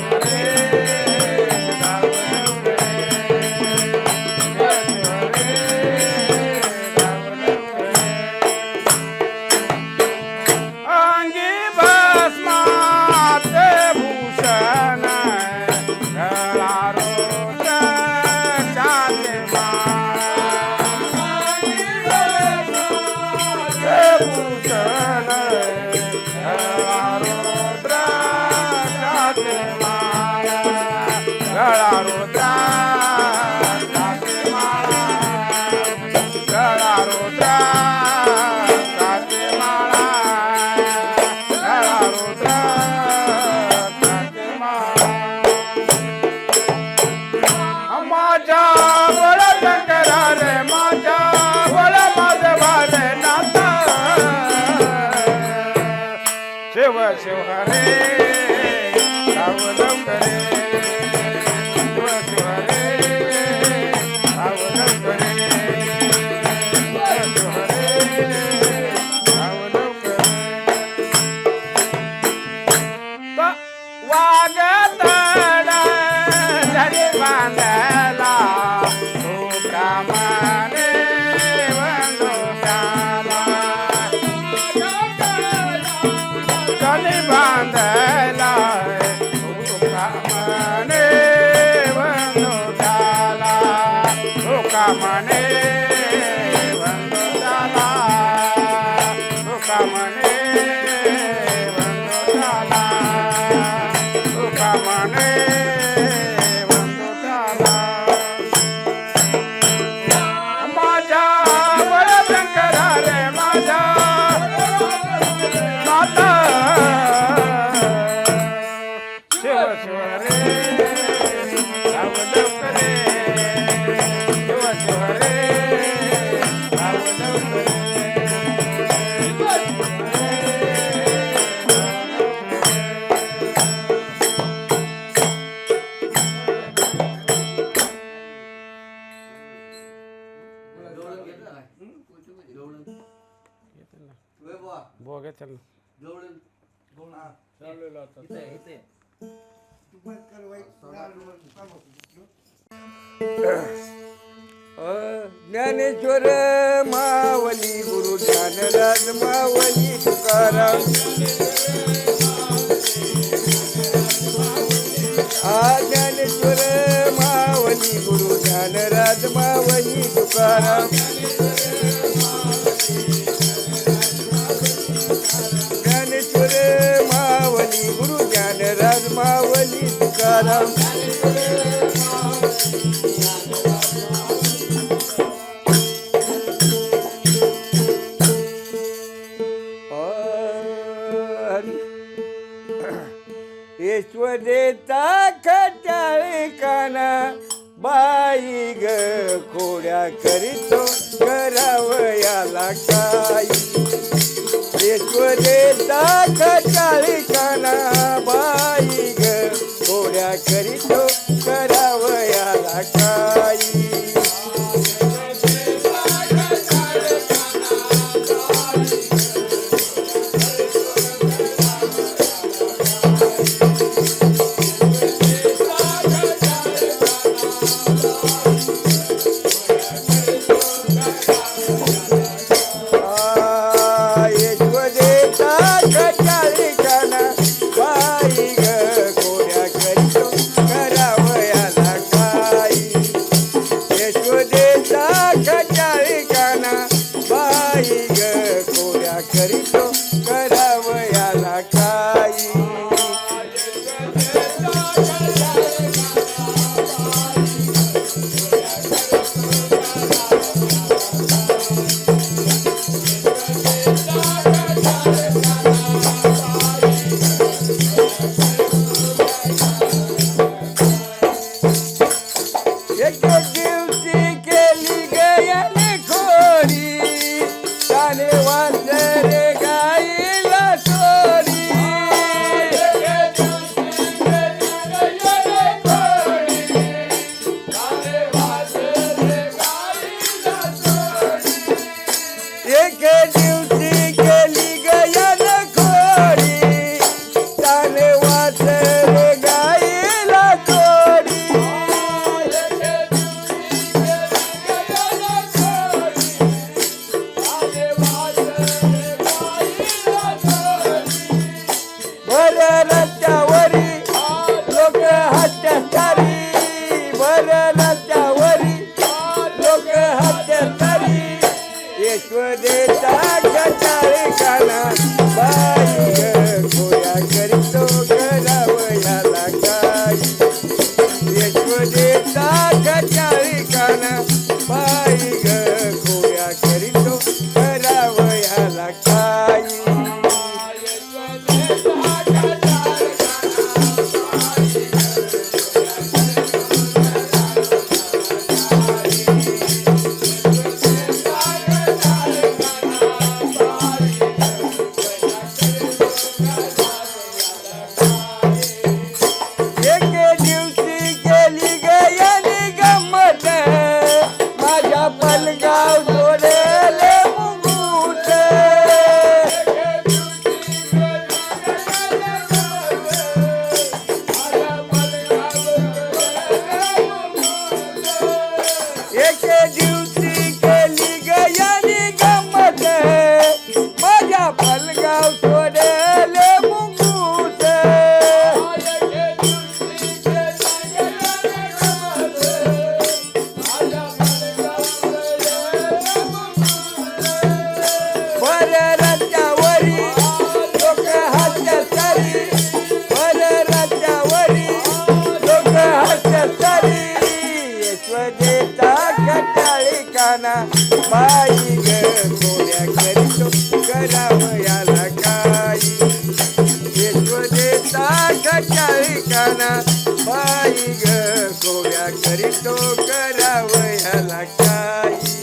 हरे साव लवकरे शिव शिव हरे साव लवकरे अंगी भस्मात भूषण गळा रुद्र चांदे भूषण गळा रुद्र चांदे गळा रुद्र चांदे गळा रुद्र चांदे गळा रुद्र चांदे माझ्या बळा शंकरा रे माझ्या बळा माधवा रे नाथा शिव शिव हरे साव लवकरे शिव शिव हरे साव लवकरे शिव शिव हरे साव लवकरे वागतडा झरी बांधला तुका मने वंदोशाला झरी बांधला तुका मने वंदोशाला तुका मने वंदोशाला तुका मने वंदोशाला तुका मने वंदोशाला माझ्या बळा शंकरा रे माझ्या माता शिव शिव हरे साव लवकरे शिव शिव हरे साव लवकरे जेवढं घेतलं काय? जेवढं होय बुवा. बोगे चल जेवढं चाललेलो आता इथे आहे, इथे आहे. ज्ञानेश्वर मावली गुरु ज्ञानराज मावली तुकाराम ज्ञानेश्वर मावली गुरु ज्ञानराज मावली तुकाराम ज्ञानेश्वर मावली गुरु ज्ञानराज मावली तुकाराम ईश्वरेचा खटाळे काना बाई ग खोड्या करीतो करावयाला काही ईश्वरेचा खटाळे काना बाई ग खोड्या करीतो करावयाला काही करीतो करावयाला काही एक दिवशी केली गयाने खोरी त्याने वाजरे गाईला चोरी एक दिवशी केली गयाने खोरी त्याने वाजरे गाईला चोरी बर रस्त्यावरी लोक हत्याचारी बर रस्त्यावरी लोक हत्याचारी ईश्वरेचा खटाळे काना बाई ग खोड्या करीतो करावयाला काही ईश्वरेचा खटाळे काना बाई ग खोड्या करीतो करावयाला काही पलगाव जोडेले मुंगूट एक दिवशी केली गयानी गंमत माझ्या पलगाव जोडेले मुंगूट बर रस्त्यावरी लोक हत्याचारी बर रस्त्यावरी लोक हत्याचारी ईश्वरेचा खटाळे काना बाई ग खोड्या करीतो करावयाला काही ईश्वरेचा खटाळे काना बाई ग खोड्या करीतो करावयाला काही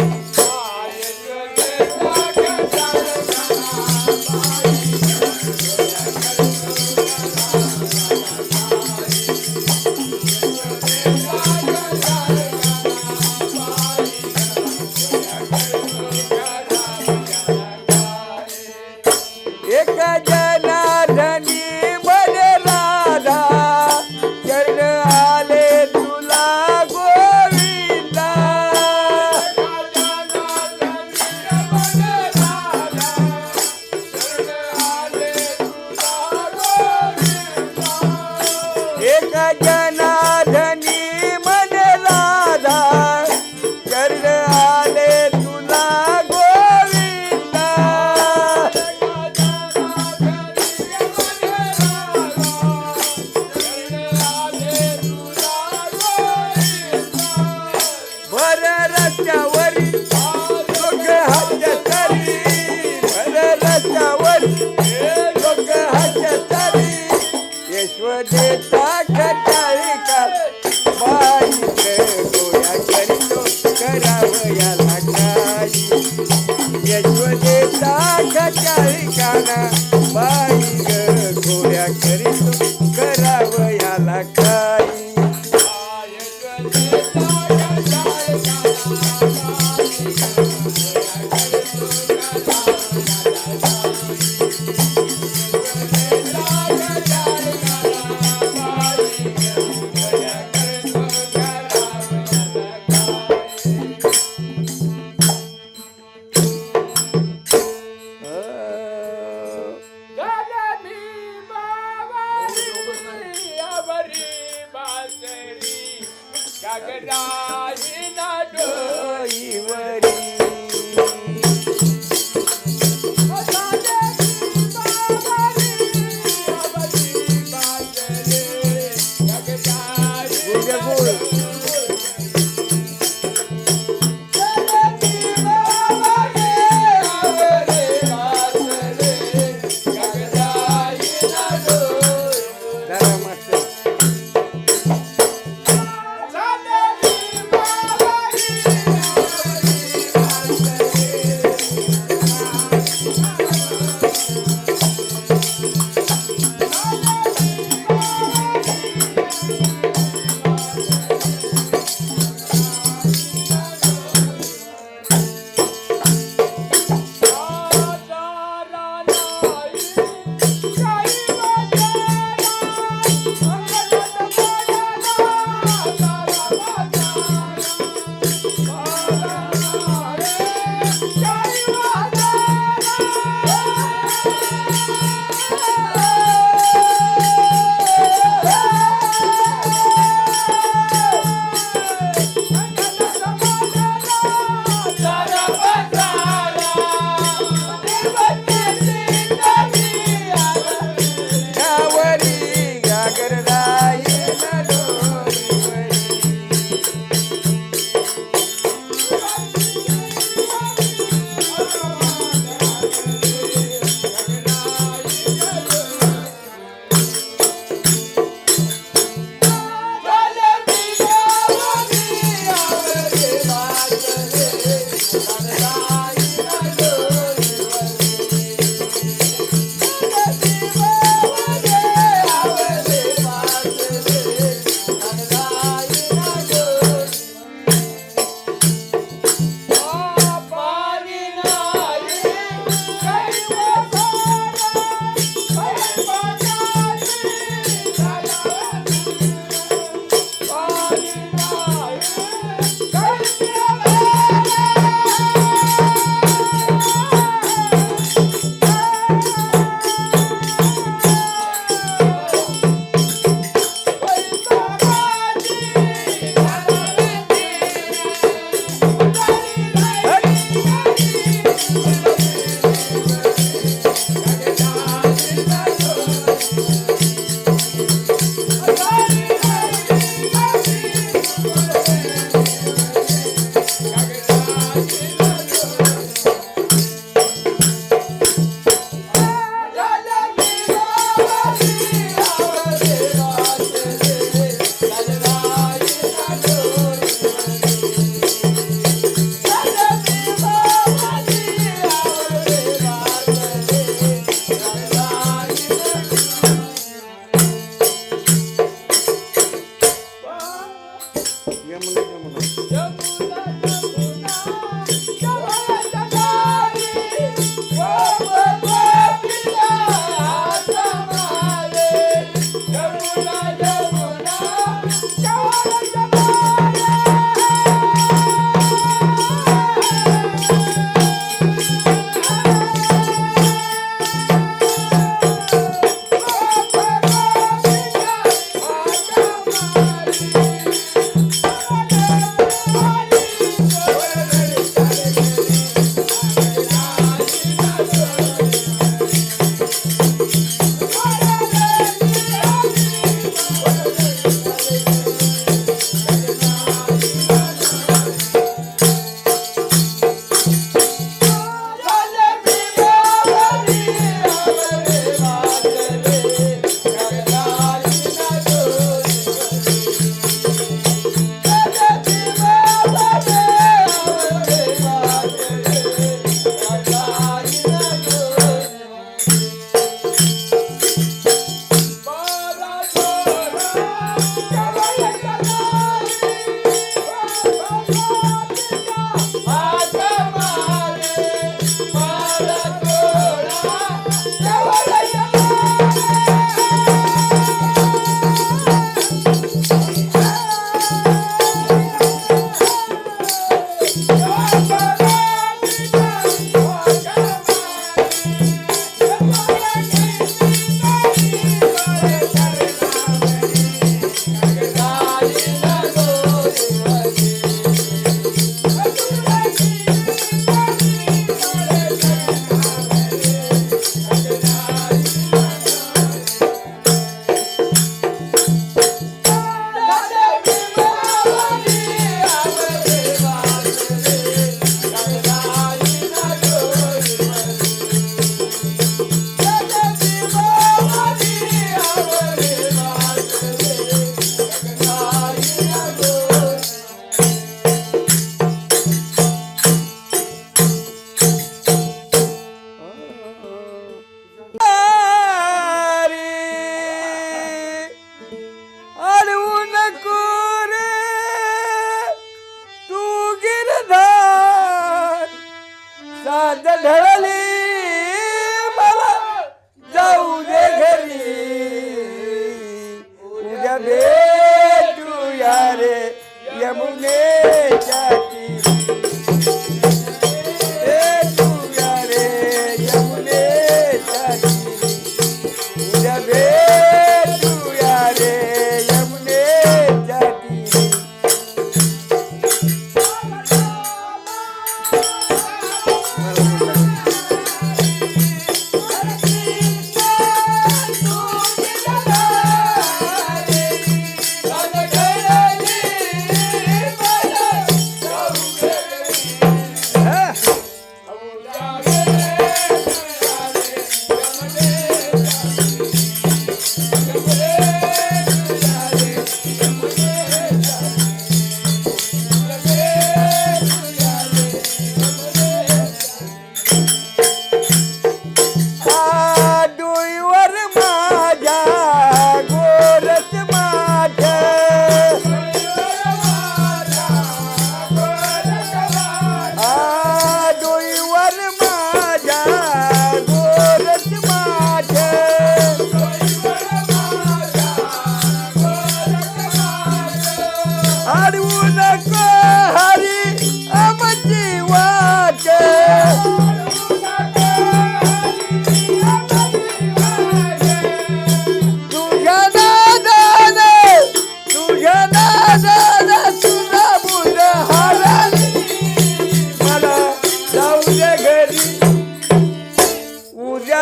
एक जनार्दनी बने राधा लाखाच्या ठिकाणा बाई ग घोड्या करीतो करावयाला काही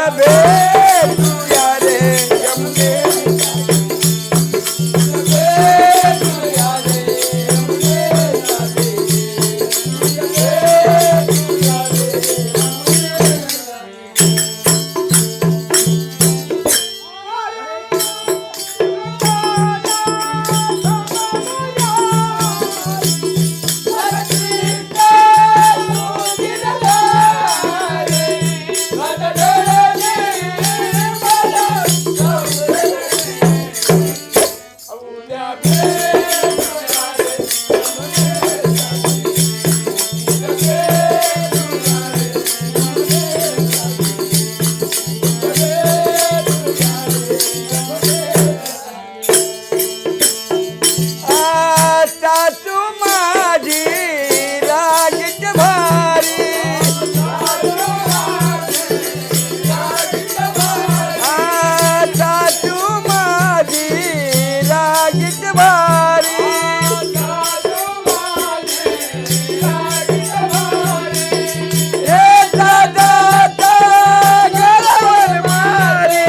उद्या भेटूया रे यमुने भेटूया रे यमुने भेटूया रे सासू माझी रागीत भारी सासू माझी रागीत भारी दादा घरावर मारी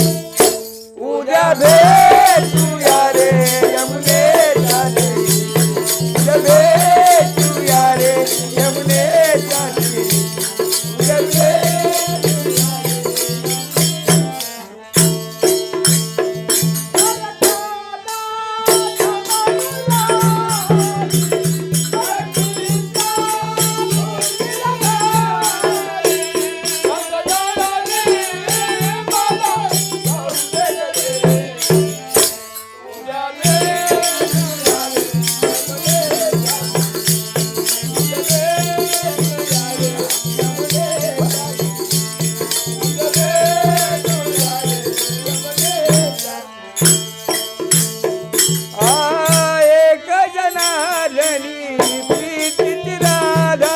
उद्या भेटूया रे यमुने जाती उद्या भेटूया रे यमुने जाती उद्या एक जनार्दनी प्रीतीची राधा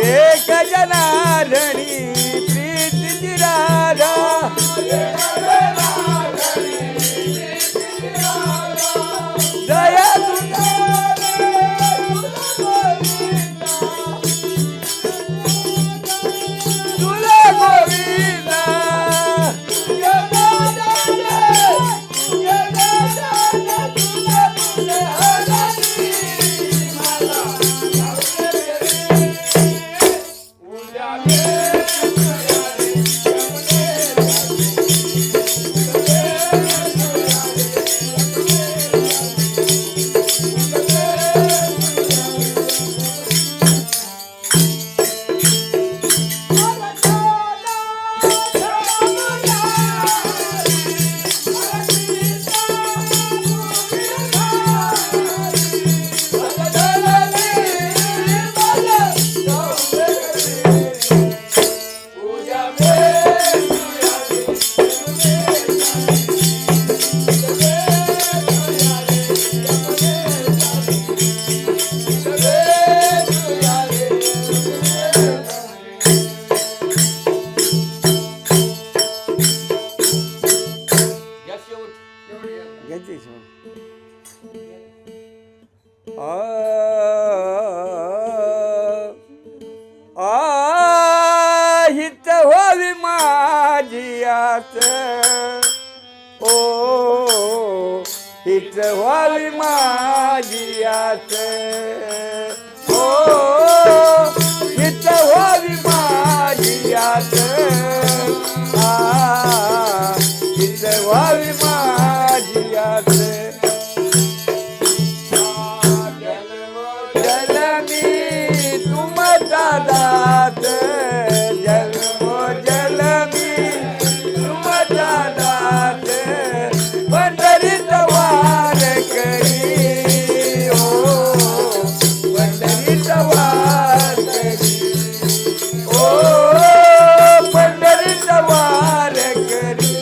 एक जनार्दनी प्रीतीची राधा दया तुला गोविंदा हित व्हावी माझी आस ओ हित व्हावी माझी आस ओ हित व्हावी माझी आस हित व्हावी माझी आस दात जन्मो जलमी तुमचा दात पंढरीत वार करी ओ पंढरीत वार करी ओ पंढरीत वार करी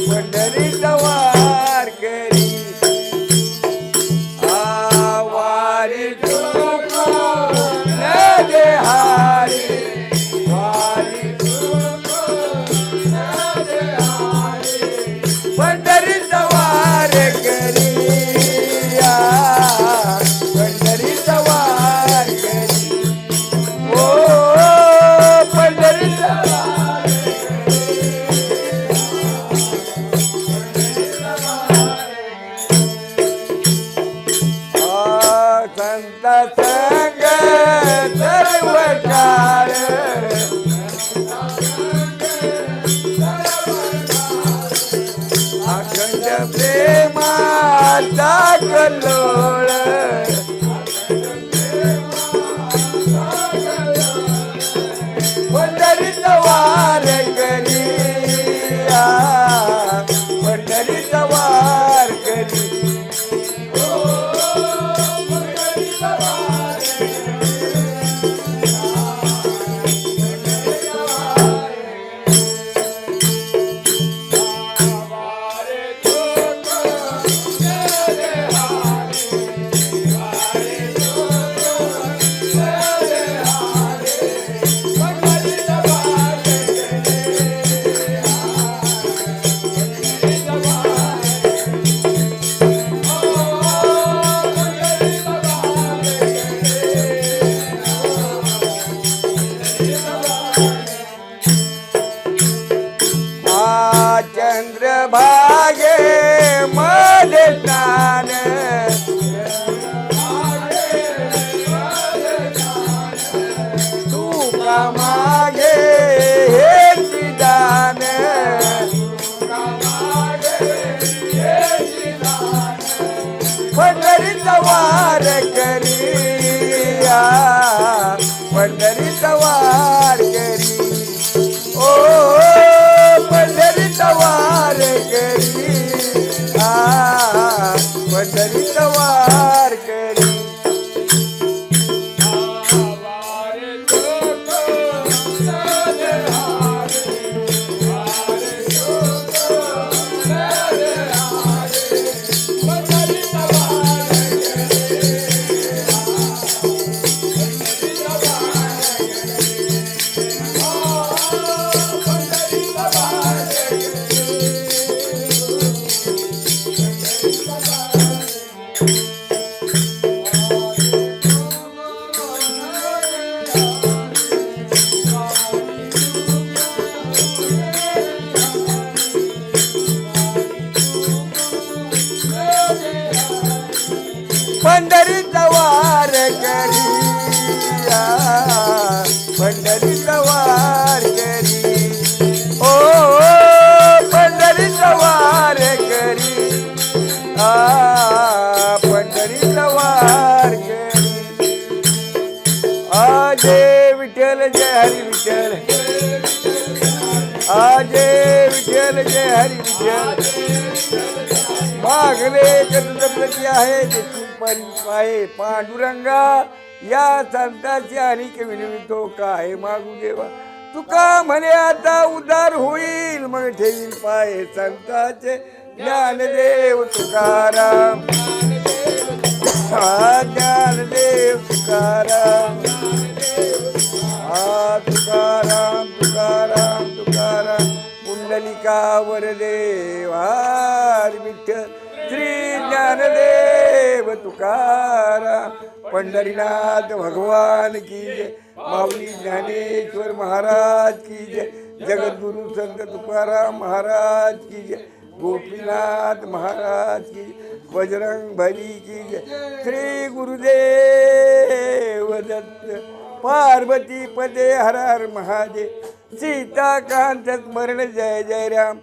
पंढरीत वार करी वार वारी चुकून दे हारी, वारी चुकून दे हारी. पंढरीचा वार करिया, पंढरीचा वार करी. ओ पंढरीचा वार संत संग सर्व काळ, अखंड प्रेमाचा कल्लोळ. पंढरीचा वार करिया, पंढरीचा वार करी. चंद्रभागे मध्ये स्नान, तुका मागे हे दान. पंढरीचा वार करिया, पंढरीचा वार करी. ओ पंढरीचा वार करी, पंढरीचा वार करी. पंढरीचा वार करिया, पंढरीचा वार करी. ओ पंढरीचा वार करी, पंढरीचा वार करी. जय विठ्ठल जय हरी विठ्ठल, जय विठ्ठल जय हरी विठ्ठल. मागले प्रती आहे पाये पांडुरंगा, या संतांची आणि विनवितो काय मागू देवा. तुका म्हणे आता उदार होईल, मग ठेवील पाये संतांचे. ज्ञानदेव तुकाराम, ज्ञानदेव तुकाराम, तुकाराम तुकाराम तुकाराम. पुंडलिकावर देवार विठ्ठल, श्री ज्ञानदेव तुकाराम. पंढरीनाथ भगवान की जय, माऊली ज्ञानेश्वर महाराज की जय, जगद्गुरु संत तुकाराम महाराज की जय, गोपीनाथ महाराज की जय, बजरंग बली की जय. श्री गुरुदेव दत्त. पार्वती पदे हर हर महादेव. सीताकांत स्मरण जय जय राम.